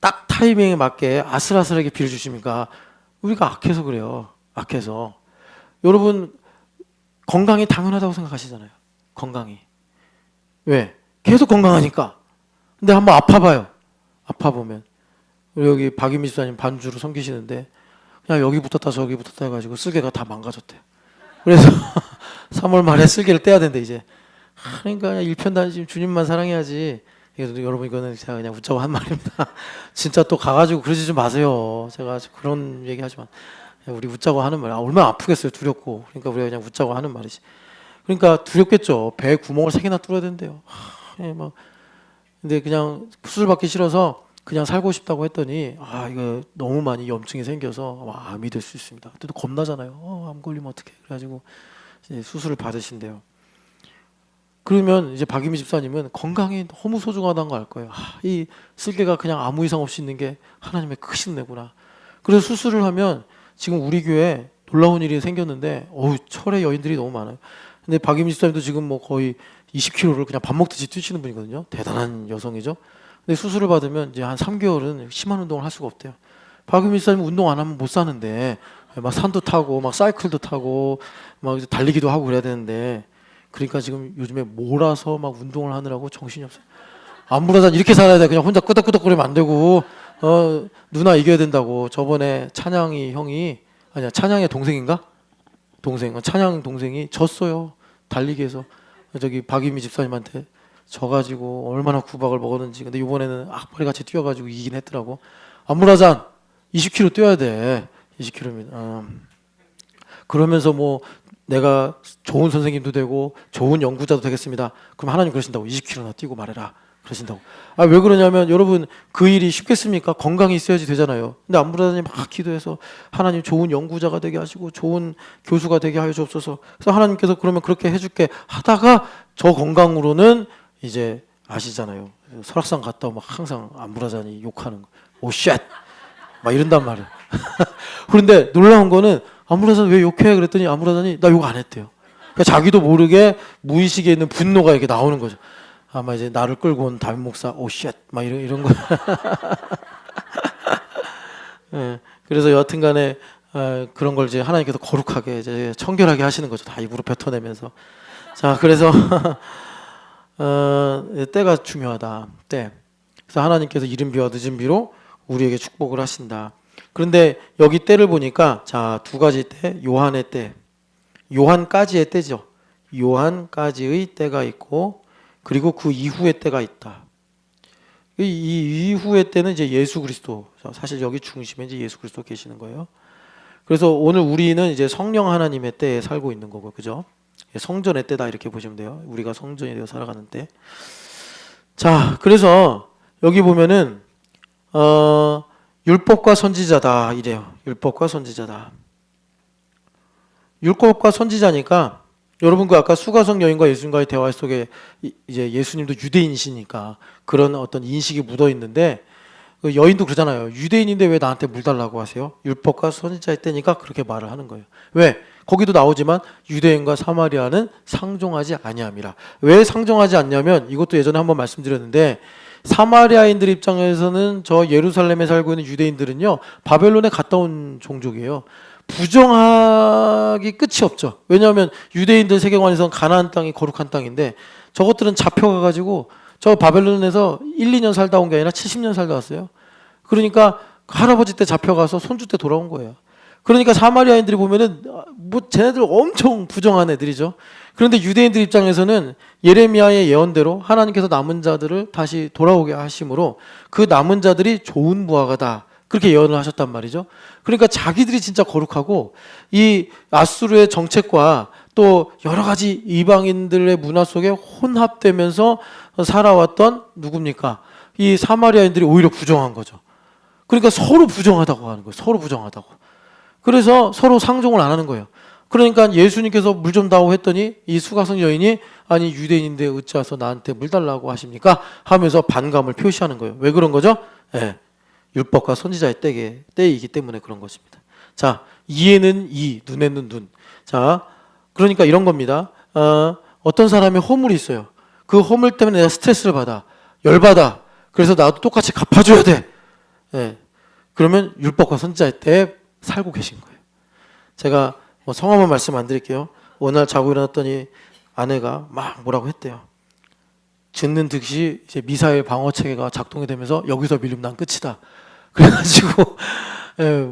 딱 타이밍에 맞게 아슬아슬하게 비를 주십니까? 우리가 악해서 그래요. 악해서. 여러분 건강이 당연하다고 생각하시잖아요. 건강이. 왜? 계속 건강하니까. 근데 한번 아파봐요. 아파보면 여기 박유미 집사님 반주로 섬기시는데 그냥 여기 붙었다 저기 붙었다 해가지고 쓸개가 다 망가졌대요. 그래서 3월 말에 쓸개를 떼야 된대 이제. 그러니까 그냥 일편단심 주님만 사랑해야지. 여러분 이거는 제가 그냥 웃자고 한 말입니다. 진짜 또 가가지고 그러지 좀 마세요. 제가 그런 얘기하지만 우리 웃자고 하는 말. 얼마나 아프겠어요. 두렵고. 그러니까 우리가 그냥 웃자고 하는 말이지. 그러니까 두렵겠죠. 배에 구멍을 3개나 뚫어야 된대요. 근데 그냥 수술 받기 싫어서 그냥 살고 싶다고 했더니 이거 너무 많이 염증이 생겨서 암이 될 수 있습니다. 그때도 겁나잖아요. 암 걸리면 어떡해. 그래가지고 이제 수술을 받으신대요. 그러면 이제 박유미 집사님은 건강이 너무 소중하다는 걸 알 거예요. 이 쓸개가 그냥 아무 이상 없이 있는 게 하나님의 크신 은혜구나. 그래서 수술을 하면 지금 우리 교회에 놀라운 일이 생겼는데 철의 여인들이 너무 많아요. 근데 박유미 집사님도 지금 뭐 거의 20km를 그냥 밥 먹듯이 뛰시는 분이거든요. 대단한 여성이죠. 근데 수술을 받으면 이제 한 3개월은 심한 운동을 할 수가 없대요. 박유미 집사님 운동 안 하면 못 사는데 막 산도 타고 막 사이클도 타고 막 이제 달리기도 하고 그래야 되는데 그러니까 지금 요즘에 몰아서 막 운동을 하느라고 정신이 없어요. 안무라단 이렇게 살아야 돼. 그냥 혼자 끄덕끄덕거리면 안 되고 누나 이겨야 된다고. 저번에 찬양이 형이 아니야 찬양의 동생인가? 동생 찬양 동생이 졌어요. 달리기에서 저기 박유미 집사님한테 져가지고 얼마나 구박을 먹었는지. 근데 이번에는 악바리같이 뛰어가지고 이긴 했더라고. 안무라잔 20km 뛰어야 돼. 20km. 그러면서 뭐 내가 좋은 선생님도 되고 좋은 연구자도 되겠습니다. 그럼 하나님 그러신다고 20km나 뛰고 말해라. 그러신다고. 왜 그러냐면 여러분 그 일이 쉽겠습니까? 건강이 있어야지 되잖아요. 근데 안무라단이 막 기도해서 하나님 좋은 연구자가 되게 하시고 좋은 교수가 되게 하여 주옵소서. 그래서 하나님께서 그러면 그렇게 해줄게 하다가 저 건강으로는 이제 아시잖아요. 설악산 갔다 오면 항상 안무라단이 욕하는 거. 오 쉣! 막 이런단 말이에요. 그런데 놀라운 거는 안무라단 왜 욕해? 그랬더니 안무라단이 나 욕 안 했대요. 그러니까 자기도 모르게 무의식에 있는 분노가 이렇게 나오는 거죠. 아마 이제 나를 끌고 온 담임 목사 오 쉣! 막 이런 거. 예, 그래서 여하튼간에 그런 걸 이제 하나님께서 거룩하게 이제 청결하게 하시는 거죠. 다 입으로 뱉어내면서. 자, 그래서 때가 중요하다. 때. 그래서 하나님께서 이른 비와 늦은 비로 우리에게 축복을 하신다. 그런데 여기 때를 보니까 자, 두 가지 때, 요한의 때, 요한까지의 때죠. 요한까지의 때가 있고 그리고 그 이후의 때가 있다. 이 이후의 때는 이제 예수 그리스도. 사실 여기 중심에 이제 예수 그리스도 계시는 거예요. 그래서 오늘 우리는 이제 성령 하나님의 때에 살고 있는 거고, 그죠? 성전의 때다 이렇게 보시면 돼요. 우리가 성전이 되어 살아가는 때. 자, 그래서 여기 보면은 율법과 선지자다 이래요. 율법과 선지자다. 율법과 선지자니까 여러분 그 아까 수가성 여인과 예수님과의 대화 속에 이제 예수님도 유대인이시니까 그런 어떤 인식이 묻어 있는데 그 여인도 그러잖아요. 유대인인데 왜 나한테 물 달라고 하세요? 율법과 선지자의 때니까 그렇게 말을 하는 거예요. 왜? 거기도 나오지만 유대인과 사마리아는 상종하지 아니함이라. 왜 상종하지 않냐면 이것도 예전에 한번 말씀드렸는데 사마리아인들 입장에서는 저 예루살렘에 살고 있는 유대인들은요 바벨론에 갔다 온 종족이에요. 부정하기 끝이 없죠. 왜냐하면 유대인들 세계관에서는 가나안 땅이 거룩한 땅인데 저것들은 잡혀가가지고 저 바벨론에서 1, 2년 살다 온 게 아니라 70년 살다 왔어요. 그러니까 할아버지 때 잡혀가서 손주 때 돌아온 거예요. 그러니까 사마리아인들이 보면은 뭐 쟤네들 엄청 부정한 애들이죠. 그런데 유대인들 입장에서는 예레미야의 예언대로 하나님께서 남은 자들을 다시 돌아오게 하심으로 그 남은 자들이 좋은 무화과다. 그렇게 예언을 하셨단 말이죠. 그러니까 자기들이 진짜 거룩하고 이 아수르의 정책과 또 여러 가지 이방인들의 문화 속에 혼합되면서 살아왔던 누굽니까? 이 사마리아인들이 오히려 부정한 거죠. 그러니까 서로 부정하다고 하는 거예요. 서로 부정하다고. 그래서 서로 상종을 안 하는 거예요. 그러니까 예수님께서 물 좀 다오 했더니 이 수가성 여인이 아니 유대인인데 어찌와서 나한테 물 달라고 하십니까? 하면서 반감을 표시하는 거예요. 왜 그런 거죠? 예. 율법과 선지자의 때이기 때문에 그런 것입니다. 자, 이에는 이, 눈에는 눈. 자, 그러니까 이런 겁니다. 어떤 사람이 허물이 있어요. 그 허물 때문에 내가 스트레스를 받아. 열받아. 그래서 나도 똑같이 갚아줘야 돼. 예. 그러면 율법과 선지자의 때에 살고 계신 거예요. 제가 뭐 성함은 말씀 안 드릴게요. 어느 날 자고 일어났더니 아내가 막 뭐라고 했대요. 짖는 듯이 이제 미사일 방어 체계가 작동이 되면서 여기서 밀리면 난 끝이다. 그래가지고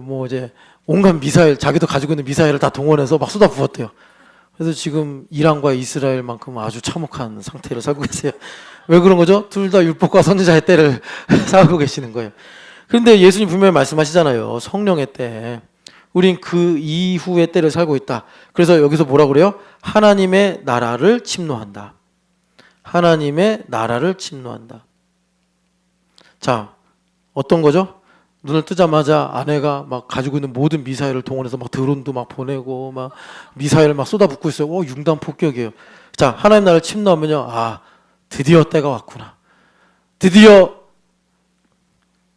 뭐 이제 온갖 미사일 자기도 가지고 있는 미사일을 다 동원해서 막 쏟아 부었대요. 그래서 지금 이란과 이스라엘만큼 아주 참혹한 상태를 살고 계세요. 왜 그런 거죠? 둘 다 율법과 선지자의 때를 살고 계시는 거예요. 그런데 예수님 분명히 말씀하시잖아요. 성령의 때. 우린 그 이후의 때를 살고 있다. 그래서 여기서 뭐라고 그래요? 하나님의 나라를 침노한다. 하나님의 나라를 침노한다. 자, 어떤 거죠? 눈을 뜨자마자 아내가 막 가지고 있는 모든 미사일을 동원해서 막 드론도 막 보내고 막 미사일을 막 쏟아붓고 있어요. 융단 폭격이에요. 자, 하나님 나라를 침노하면요. 드디어 때가 왔구나. 드디어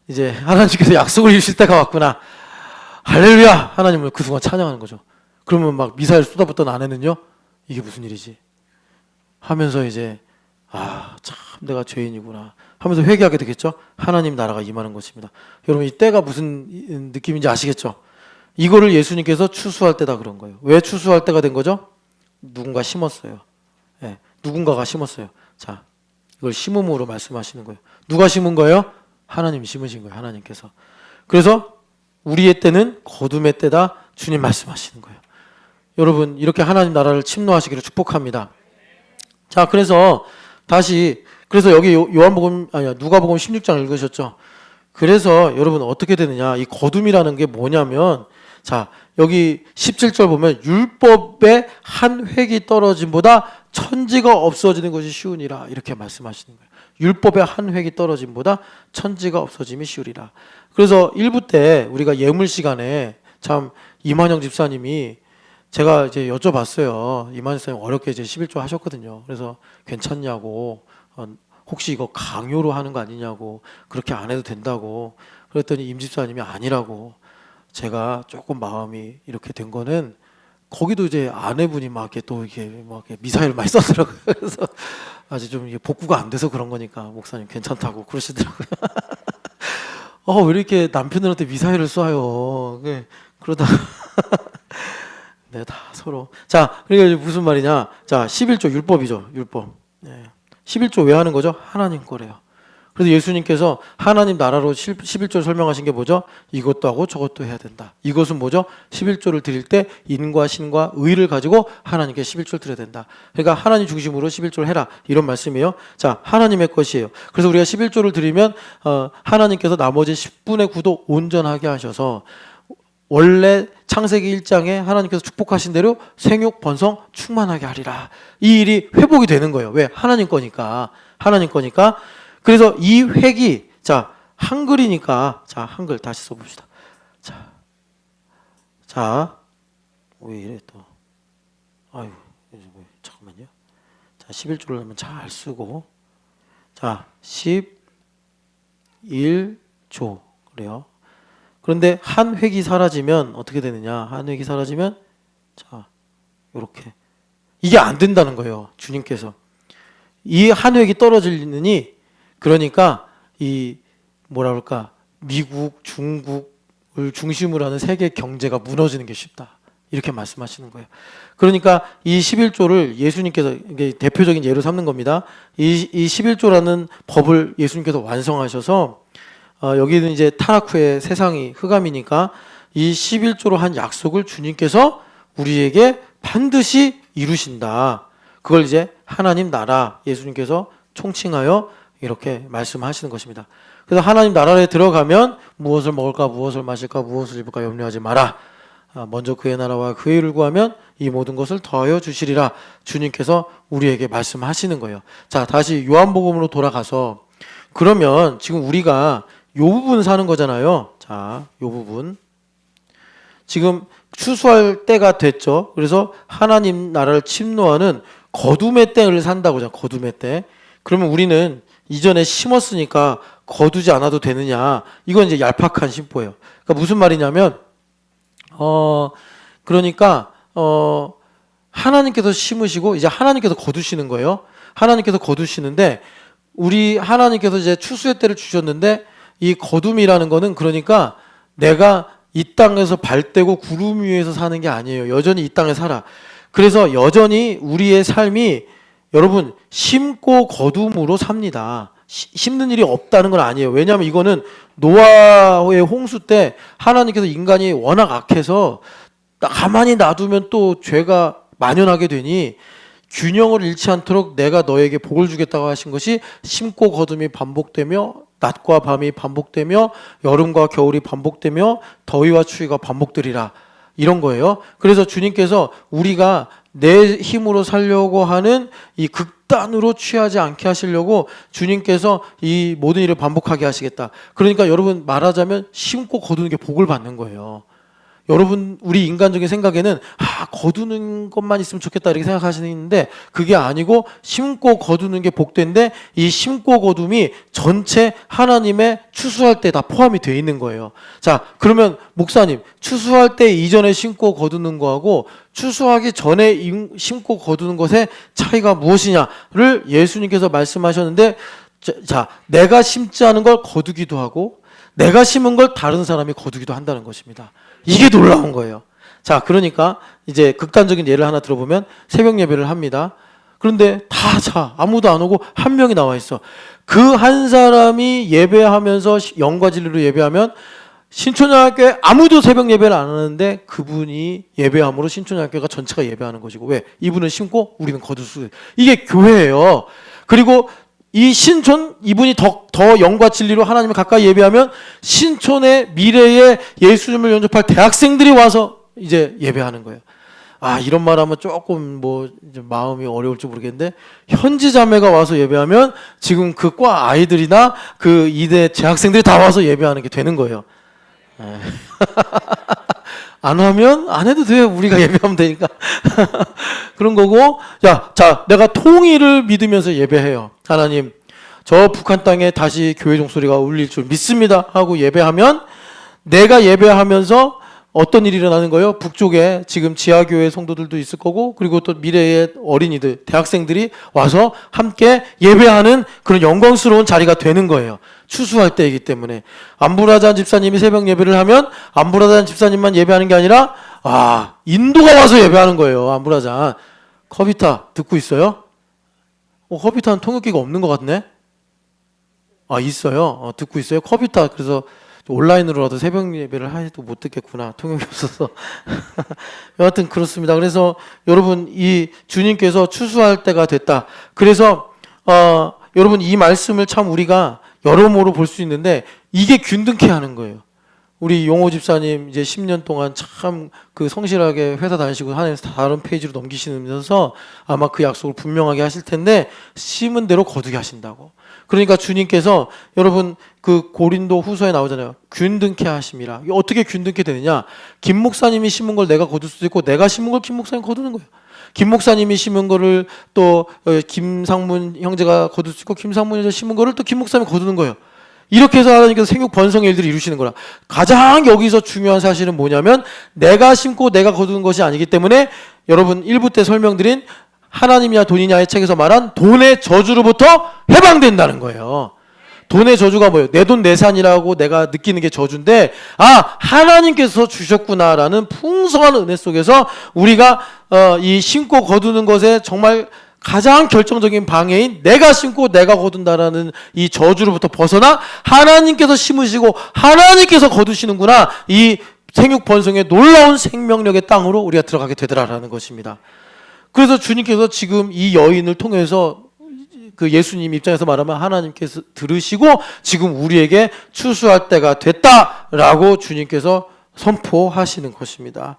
이제 하나님께서 약속을 주실 때가 왔구나. 할렐루야! 하나님을 그 순간 찬양하는 거죠. 그러면 막 미사일 쏟아붓던 아내는요. 이게 무슨 일이지? 하면서 이제 참 내가 죄인이구나 하면서 회개하게 되겠죠. 하나님 나라가 임하는 것입니다. 여러분 이 때가 무슨 느낌인지 아시겠죠? 이거를 예수님께서 추수할 때다 그런 거예요. 왜 추수할 때가 된 거죠? 누군가 심었어요. 예, 누군가가 심었어요. 자, 이걸 심음으로 말씀하시는 거예요. 누가 심은 거예요? 하나님 심으신 거예요. 하나님께서. 그래서 우리의 때는 거둠의 때다. 주님 말씀하시는 거예요. 여러분 이렇게 하나님 나라를 침노하시기를 축복합니다. 자, 그래서 다시 그래서 여기 요한복음 아니야 누가복음 16장 읽으셨죠? 그래서 여러분 어떻게 되느냐? 이 거둠이라는 게 뭐냐면 자, 여기 17절 보면 율법의 한 획이 떨어짐보다 천지가 없어지는 것이 쉬우니라 이렇게 말씀하시는 거예요. 율법의 한 획이 떨어짐보다 천지가 없어짐이 쉬우리라. 그래서 1부 때 우리가 예물 시간에 참 이만영 집사님이 제가 이제 여쭤봤어요. 이만영 집사님 어렵게 이제 11조 하셨거든요. 그래서 괜찮냐고 혹시 이거 강요로 하는 거 아니냐고 그렇게 안 해도 된다고 그랬더니 임 집사님이 아니라고. 제가 조금 마음이 이렇게 된 거는 거기도 이제 아내분이 막 이렇게 또 이렇게 막 이렇게 미사일 많이 썼더라고요. 그래서 아직 좀 이게 복구가 안 돼서 그런 거니까 목사님 괜찮다고 그러시더라고요. 왜 이렇게 남편들한테 미사일을 쏴요? 그러다 네, 다 서로. 자, 그러니까 무슨 말이냐? 자, 11조 율법이죠. 율법. 네. 11조 왜 하는 거죠? 하나님 거래요. 그래서 예수님께서 하나님 나라로 11조를 설명하신 게 뭐죠? 이것도 하고 저것도 해야 된다. 이것은 뭐죠? 11조를 드릴 때 인과 신과 의를 가지고 하나님께 11조를 드려야 된다. 그러니까 하나님 중심으로 11조를 해라. 이런 말씀이에요. 자, 하나님의 것이에요. 그래서 우리가 11조를 드리면 하나님께서 나머지 10분의 9도 온전하게 하셔서 원래 창세기 1장에 하나님께서 축복하신 대로 생육 번성 충만하게 하리라. 이 일이 회복이 되는 거예요. 왜? 하나님 거니까. 하나님 거니까. 그래서 이 획이 자 한글이니까 자 한글 다시 써봅시다. 자 왜 이래 또 아유 잠깐만요. 자 11조를 하면 잘 쓰고 자 11조 그래요. 그런데 한 획이 사라지면 어떻게 되느냐? 한 획이 사라지면 자 이렇게 이게 안 된다는 거예요. 주님께서 이 한 획이 떨어지느니 그러니까 이 뭐라 그럴까 미국, 중국을 중심으로 하는 세계 경제가 무너지는 게 쉽다. 이렇게 말씀하시는 거예요. 그러니까 이 11조를 예수님께서 이게 대표적인 예로 삼는 겁니다. 이 11조라는 법을 예수님께서 완성하셔서 여기는 이제 타락 후에 세상이 흑암이니까 이 11조로 한 약속을 주님께서 우리에게 반드시 이루신다. 그걸 이제 하나님 나라 예수님께서 총칭하여 이렇게 말씀하시는 것입니다. 그래서 하나님 나라에 들어가면 무엇을 먹을까 무엇을 마실까 무엇을 입을까 염려하지 마라. 먼저 그의 나라와 그의 일을 구하면 이 모든 것을 더하여 주시리라. 주님께서 우리에게 말씀하시는 거예요. 자, 다시 요한복음으로 돌아가서 그러면 지금 우리가 요 부분 사는 거잖아요. 자, 요 부분 지금 추수할 때가 됐죠. 그래서 하나님 나라를 침노하는 거둠의 때를 산다고 하잖아요. 거둠의 때. 그러면 우리는 이전에 심었으니까 거두지 않아도 되느냐? 이건 이제 얄팍한 심보예요. 그러니까 무슨 말이냐면, 그러니까 하나님께서 심으시고 이제 하나님께서 거두시는 거예요. 하나님께서 거두시는데 우리 하나님께서 이제 추수의 때를 주셨는데 이 거둠이라는 거는 그러니까 내가 이 땅에서 발 떼고 구름 위에서 사는 게 아니에요. 여전히 이 땅에 살아. 그래서 여전히 우리의 삶이 여러분 심고 거둠으로 삽니다. 심는 일이 없다는 건 아니에요. 왜냐하면 이거는 노아의 홍수 때 하나님께서 인간이 워낙 악해서 가만히 놔두면 또 죄가 만연하게 되니 균형을 잃지 않도록 내가 너에게 복을 주겠다고 하신 것이 심고 거둠이 반복되며 낮과 밤이 반복되며 여름과 겨울이 반복되며 더위와 추위가 반복되리라. 이런 거예요. 그래서 주님께서 우리가 내 힘으로 살려고 하는 이 극단으로 취하지 않게 하시려고 주님께서 이 모든 일을 반복하게 하시겠다. 그러니까 여러분 말하자면 심고 거두는 게 복을 받는 거예요. 여러분 우리 인간적인 생각에는 거두는 것만 있으면 좋겠다 이렇게 생각하시는데 그게 아니고 심고 거두는 게 복된데 이 심고 거둠이 전체 하나님의 추수할 때 다 포함이 되어 있는 거예요. 자, 그러면 목사님 추수할 때 이전에 심고 거두는 거하고 추수하기 전에 심고 거두는 것의 차이가 무엇이냐를 예수님께서 말씀하셨는데 자, 내가 심지 않은 걸 거두기도 하고 내가 심은 걸 다른 사람이 거두기도 한다는 것입니다. 이게 놀라운 거예요. 자, 그러니까 이제 극단적인 예를 하나 들어보면 새벽 예배를 합니다. 그런데 다 자, 아무도 안 오고 한 명이 나와 있어. 그 한 사람이 예배하면서 영과 진리로 예배하면 신촌영학교에 아무도 새벽 예배를 안 하는데 그분이 예배함으로 신촌영학교가 전체가 예배하는 것이고, 왜? 이분은 심고 우리는 거둘 수. 이게 교회예요. 그리고 이 신촌, 이분이 더 영과 진리로 하나님을 가까이 예배하면 신촌의 미래의 예수님을 영접할 대학생들이 와서 이제 예배하는 거예요. 아, 이런 말하면 조금 뭐 이제 마음이 어려울지 모르겠는데, 현지 자매가 와서 예배하면 지금 그 과 아이들이나 그 이대 재학생들이 다 와서 예배하는 게 되는 거예요. 안 하면 안 해도 돼요. 우리가 예배하면 되니까. 그런 거고, 자, 내가 통일을 믿으면서 예배해요. 하나님, 저 북한 땅에 다시 교회 종소리가 울릴 줄 믿습니다 하고 예배하면, 내가 예배하면서 어떤 일이 일어나는 거예요? 북쪽에 지금 지하교회 성도들도 있을 거고, 그리고 또 미래의 어린이들, 대학생들이 와서 함께 예배하는 그런 영광스러운 자리가 되는 거예요. 추수할 때이기 때문에. 안부라잔 집사님이 새벽 예배를 하면 안부라잔 집사님만 예배하는 게 아니라, 인도가 와서 예배하는 거예요. 안부라잔. 커비타 듣고 있어요? 커비타는 통역기가 없는 것 같네? 있어요. 듣고 있어요. 커비타. 그래서 온라인으로라도 새벽 예배를 해도 못 듣겠구나. 통역이 없어서. 여하튼 그렇습니다. 그래서 여러분, 이 주님께서 추수할 때가 됐다. 그래서 여러분, 이 말씀을 참 우리가 여러모로 볼 수 있는데, 이게 균등케 하는 거예요. 우리 용호 집사님 이제 10년 동안 참 그 성실하게 회사 다니시고 하나님 다른 페이지로 넘기시면서 아마 그 약속을 분명하게 하실 텐데, 심은 대로 거두게 하신다고. 그러니까 주님께서, 여러분 그 고린도 후서에 나오잖아요. 균등케 하심이라. 이게 어떻게 균등케 되느냐? 김 목사님이 심은 걸 내가 거둘 수도 있고, 내가 심은 걸 김 목사님이 거두는 거예요. 김 목사님이 심은 거를 또 김상문 형제가 거둘 수 있고, 김상문 형제가 심은 거를 또 김 목사님이 거두는 거예요. 이렇게 해서 하나님께서 생육 번성의 일들을 이루시는 거라. 가장 여기서 중요한 사실은 뭐냐면, 내가 심고 내가 거두는 것이 아니기 때문에, 여러분 1부 때 설명드린 하나님이냐 돈이냐의 책에서 말한 돈의 저주로부터 해방된다는 거예요. 돈의 저주가 뭐예요? 내 돈 내산이라고 내가 느끼는 게 저주인데, 하나님께서 주셨구나라는 풍성한 은혜 속에서 우리가 이 심고 거두는 것에 정말 가장 결정적인 방해인 내가 심고 내가 거둔다라는 이 저주로부터 벗어나 하나님께서 심으시고 하나님께서 거두시는구나, 이 생육 번성의 놀라운 생명력의 땅으로 우리가 들어가게 되더라라는 것입니다. 그래서 주님께서 지금 이 여인을 통해서, 그 예수님 입장에서 말하면 하나님께서 들으시고 지금 우리에게 추수할 때가 됐다라고 주님께서 선포하시는 것입니다.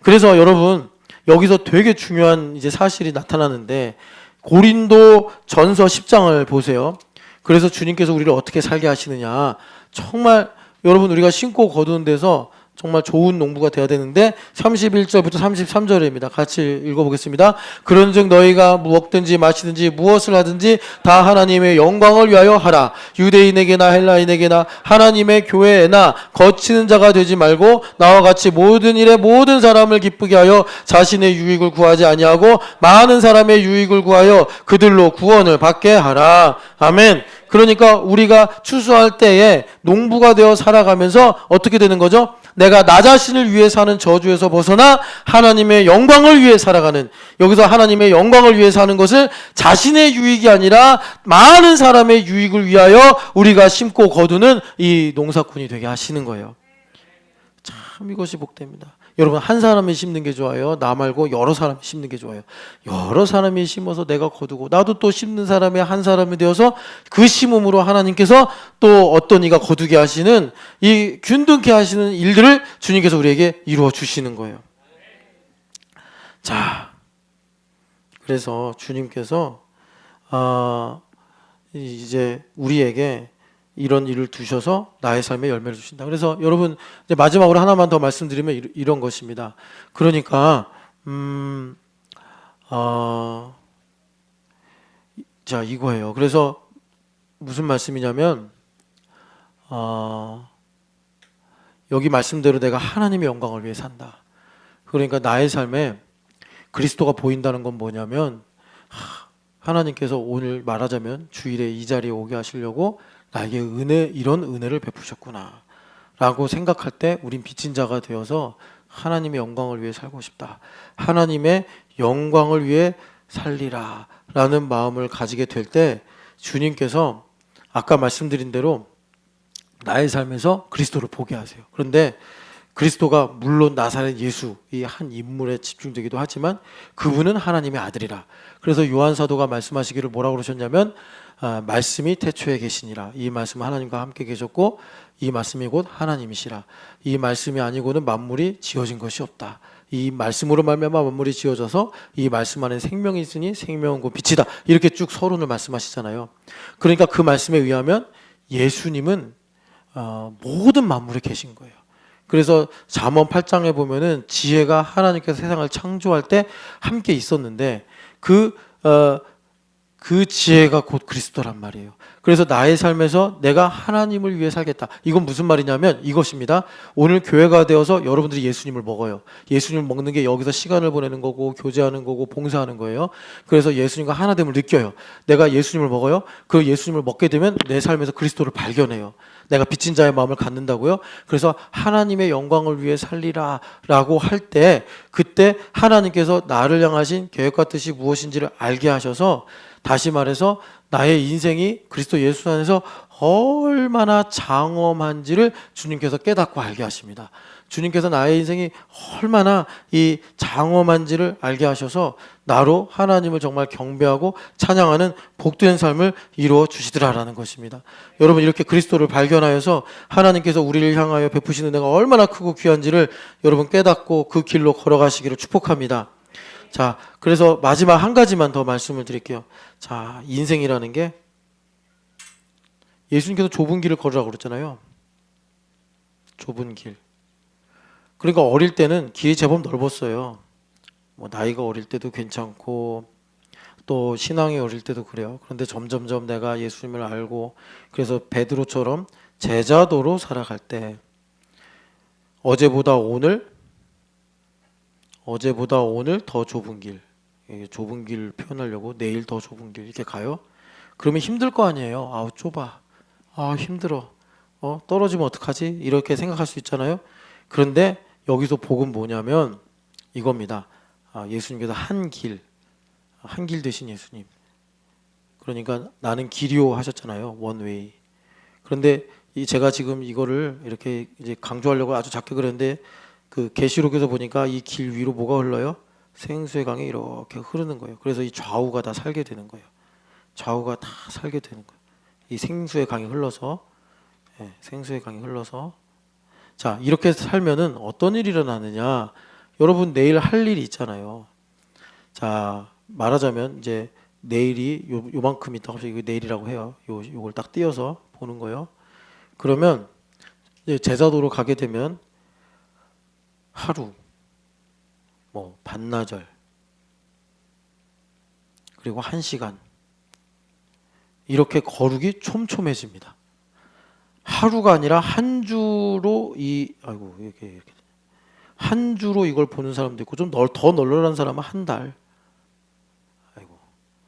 그래서 여러분, 여기서 되게 중요한 이제 사실이 나타나는데, 고린도 전서 10장을 보세요. 그래서 주님께서 우리를 어떻게 살게 하시느냐. 정말 여러분, 우리가 심고 거두는 데서 정말 좋은 농부가 되어야 되는데, 31절부터 33절입니다. 같이 읽어보겠습니다. 그런즉 너희가 먹든지 마시든지 무엇을 하든지 다 하나님의 영광을 위하여 하라. 유대인에게나 헬라인에게나 하나님의 교회에나 거치는 자가 되지 말고 나와 같이 모든 일에 모든 사람을 기쁘게 하여 자신의 유익을 구하지 아니하고 많은 사람의 유익을 구하여 그들로 구원을 받게 하라. 아멘. 그러니까 우리가 추수할 때에 농부가 되어 살아가면서 어떻게 되는 거죠? 내가 나 자신을 위해 사는 저주에서 벗어나 하나님의 영광을 위해 살아가는, 여기서 하나님의 영광을 위해 사는 것을 자신의 유익이 아니라 많은 사람의 유익을 위하여 우리가 심고 거두는 이 농사꾼이 되게 하시는 거예요. 참 이것이 복됩니다. 여러분, 한 사람이 심는 게 좋아요? 나 말고 여러 사람이 심는 게 좋아요? 여러 사람이 심어서 내가 거두고, 나도 또 심는 사람이 한 사람이 되어서 그 심음으로 하나님께서 또 어떤 이가 거두게 하시는, 이 균등케 하시는 일들을 주님께서 우리에게 이루어 주시는 거예요. 자, 그래서 주님께서 이제 우리에게 이런 일을 두셔서 나의 삶에 열매를 주신다. 그래서 여러분, 이제 마지막으로 하나만 더 말씀드리면 이런 것입니다. 그러니까 자, 이거예요. 그래서 무슨 말씀이냐면, 여기 말씀대로 내가 하나님의 영광을 위해 산다. 그러니까 나의 삶에 그리스도가 보인다는 건 뭐냐면, 하나님께서 오늘 말하자면 주일에 이 자리에 오게 하시려고 나에게 이런 은혜를 베푸셨구나. 라고 생각할 때 우린 빚진 자가 되어서 하나님의 영광을 위해 살고 싶다. 하나님의 영광을 위해 살리라 라는 마음을 가지게 될 때 주님께서 아까 말씀드린 대로 나의 삶에서 그리스도를 보게 하세요. 그런데 그리스도가 물론 나사렛 예수 이 한 인물에 집중되기도 하지만 그분은 하나님의 아들이라. 그래서 요한 사도가 말씀하시기를 뭐라고 그러셨냐면 말씀이 태초에 계시니라. 이 말씀은 하나님과 함께 계셨고 이 말씀이 곧 하나님이시라. 이 말씀이 아니고는 만물이 지어진 것이 없다. 이 말씀으로 말미암아 만물이 지어져서 이 말씀 안에 생명이 있으니 생명은 곧 빛이다. 이렇게 쭉 서론을 말씀하시잖아요. 그러니까 그 말씀에 의하면 예수님은 모든 만물에 계신 거예요. 그래서 잠언 8장에 보면은 지혜가 하나님께서 세상을 창조할 때 함께 있었는데 그 지혜가 곧 그리스도란 말이에요. 그래서 나의 삶에서 내가 하나님을 위해 살겠다. 이건 무슨 말이냐면 이것입니다. 오늘 교회가 되어서 여러분들이 예수님을 먹어요. 예수님을 먹는 게 여기서 시간을 보내는 거고 교제하는 거고 봉사하는 거예요. 그래서 예수님과 하나됨을 느껴요. 내가 예수님을 먹어요. 그 예수님을 먹게 되면 내 삶에서 그리스도를 발견해요. 내가 빚진 자의 마음을 갖는다고요. 그래서 하나님의 영광을 위해 살리라 라고 할 때 그때 하나님께서 나를 향하신 계획과 뜻이 무엇인지를 알게 하셔서 다시 말해서 나의 인생이 그리스도 예수 안에서 얼마나 장엄한지를 주님께서 깨닫고 알게 하십니다. 주님께서 나의 인생이 얼마나 이 장엄한지를 알게 하셔서 나로 하나님을 정말 경배하고 찬양하는 복된 삶을 이루어 주시더라라는 것입니다. 여러분 이렇게 그리스도를 발견하여서 하나님께서 우리를 향하여 베푸시는 은혜가 얼마나 크고 귀한지를 여러분 깨닫고 그 길로 걸어가시기를 축복합니다. 자, 그래서 마지막 한 가지만 더 말씀을 드릴게요. 자, 인생이라는 게 예수님께서 좁은 길을 걸으라고 그랬잖아요. 좁은 길. 그러니까 어릴 때는 길이 제법 넓었어요. 뭐 나이가 어릴 때도 괜찮고 또 신앙이 어릴 때도 그래요. 그런데 점점점 내가 예수님을 알고 그래서 베드로처럼 제자도로 살아갈 때 어제보다 오늘 더 좁은 길, 좁은 길 표현하려고 내일 더 좁은 길 이렇게 가요. 그러면 힘들 거 아니에요. 아우 좁아, 아 힘들어, 떨어지면 어떡하지? 이렇게 생각할 수 있잖아요. 그런데 여기서 복은 뭐냐면 이겁니다. 예수님께서 한 길 되신 예수님. 그러니까 나는 길이요 하셨잖아요. 원웨이. 그런데 제가 지금 이거를 이렇게 이제 강조하려고 아주 작게 그랬는데 그 계시록에서 보니까 이 길 위로 뭐가 흘러요? 생수의 강이 이렇게 흐르는 거예요. 그래서 이 좌우가 다 살게 되는 거예요. 좌우가 다 살게 되는 거예요. 이 생수의 강이 흘러서, 생수의 강이 흘러서. 자, 이렇게 살면은 어떤 일이 일어나느냐? 여러분 내일 할 일이 있잖아요. 자, 말하자면 이제 내일이 요만큼 있다 갑자기 이거 내일이라고 해요. 요걸 딱 띄어서 보는 거예요. 그러면 이제 제자도로 가게 되면 하루, 뭐 반나절, 그리고 1시간 이렇게 거룩이 촘촘해집니다. 하루가 아니라 한 주로 이렇게 한 주로 이걸 보는 사람도 있고 좀 더 널널한 사람은 한 달,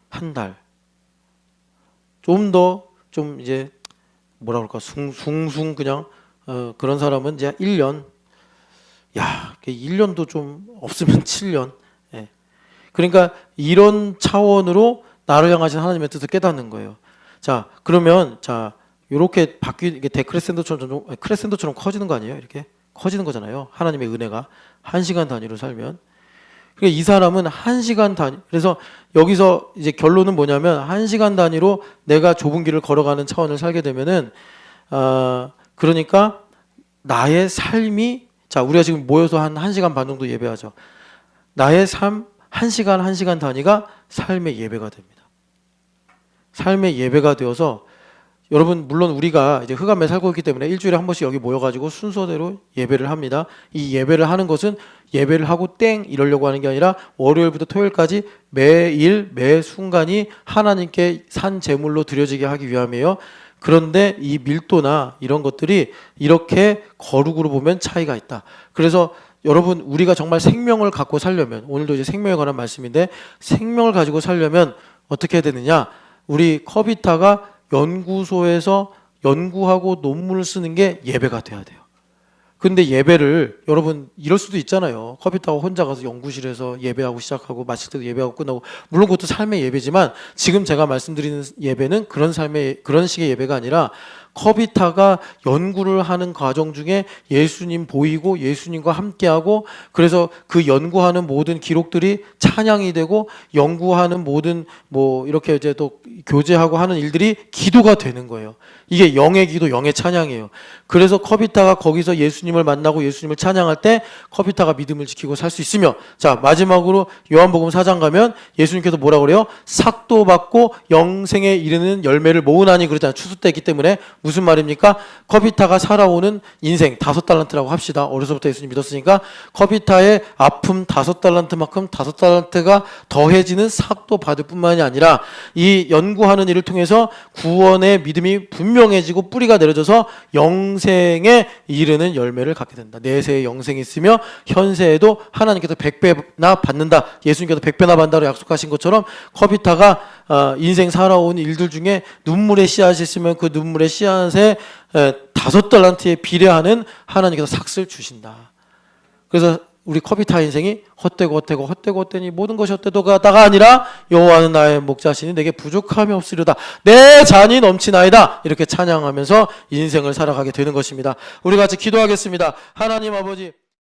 한 달, 좀 이제 뭐라 그럴까 숭숭 그냥 그런 사람은 이제 1년. 야, 1년도 좀 없으면 7년. 예. 그러니까 이런 차원으로 나를 향하신 하나님의 뜻을 깨닫는 거예요. 자, 그러면 이렇게 이게 크레센도처럼 커지는 거 아니에요? 이렇게 커지는 거잖아요. 하나님의 은혜가 1시간 단위로 살면. 그러니까 이 사람은 1시간 단위. 그래서 여기서 이제 결론은 뭐냐면 1시간 단위로 내가 좁은 길을 걸어가는 차원을 살게 되면은 그러니까 나의 삶이 우리가 지금 모여서 한 1시간 반 정도 예배하죠. 나의 삶 1시간 단위가 삶의 예배가 됩니다. 삶의 예배가 되어서 여러분 물론 우리가 이제 흑암에 살고 있기 때문에 일주일에 한 번씩 여기 모여가지고 순서대로 예배를 합니다. 이 예배를 하는 것은 예배를 하고 땡 이러려고 하는 게 아니라 월요일부터 토요일까지 매일 매 순간이 하나님께 산 제물로 드려지게 하기 위함이에요. 그런데 이 밀도나 이런 것들이 이렇게 거룩으로 보면 차이가 있다. 그래서 여러분 우리가 정말 생명을 갖고 살려면 오늘도 이제 생명에 관한 말씀인데 생명을 가지고 살려면 어떻게 해야 되느냐? 우리 커비타가 연구소에서 연구하고 논문을 쓰는 게 예배가 돼야 돼요. 근데 예배를 여러분 이럴 수도 있잖아요. 컴퓨터가 혼자 가서 연구실에서 예배하고 시작하고 마칠 때도 예배하고 끝나고 물론 그것도 삶의 예배지만 지금 제가 말씀드리는 예배는 그런 식의 예배가 아니라 커비타가 연구를 하는 과정 중에 예수님 보이고 예수님과 함께하고 그래서 그 연구하는 모든 기록들이 찬양이 되고 연구하는 모든 뭐 이렇게 이제 또 교제하고 하는 일들이 기도가 되는 거예요. 이게 영의 기도, 영의 찬양이에요. 그래서 커비타가 거기서 예수님을 만나고 예수님을 찬양할 때 커비타가 믿음을 지키고 살 수 있으며 자 마지막으로 요한복음 4장 가면 예수님께서 뭐라 그래요? 삭도 받고 영생에 이르는 열매를 모으나니 그러잖아요. 추수 때이기 때문에 무슨 말입니까? 커비타가 살아오는 인생 5달란트라고 합시다. 어려서부터 예수님 믿었으니까 커비타의 아픔 5달란트만큼 5달란트가 더해지는 삭도 받을 뿐만이 아니라 이 연구하는 일을 통해서 구원의 믿음이 분명해지고 뿌리가 내려져서 영생에 이르는 열매를 갖게 된다. 내세에 영생이 있으며 현세에도 하나님께서 100배나 받는다. 예수님께서 100배나 받는다고 약속하신 것처럼 커비타가 인생 살아온 일들 중에 눈물의 씨앗이 있으면 그 눈물의 씨앗에 5달란트에 비례하는 하나님께서 삭을 주신다. 그래서 우리 커비타 인생이 헛되고 모든 것이 헛되도가다가 아니라 여호와는 나의 목자시니 내게 부족함이 없으리로다. 내 잔이 넘치나이다. 이렇게 찬양하면서 인생을 살아가게 되는 것입니다. 우리 같이 기도하겠습니다. 하나님 아버지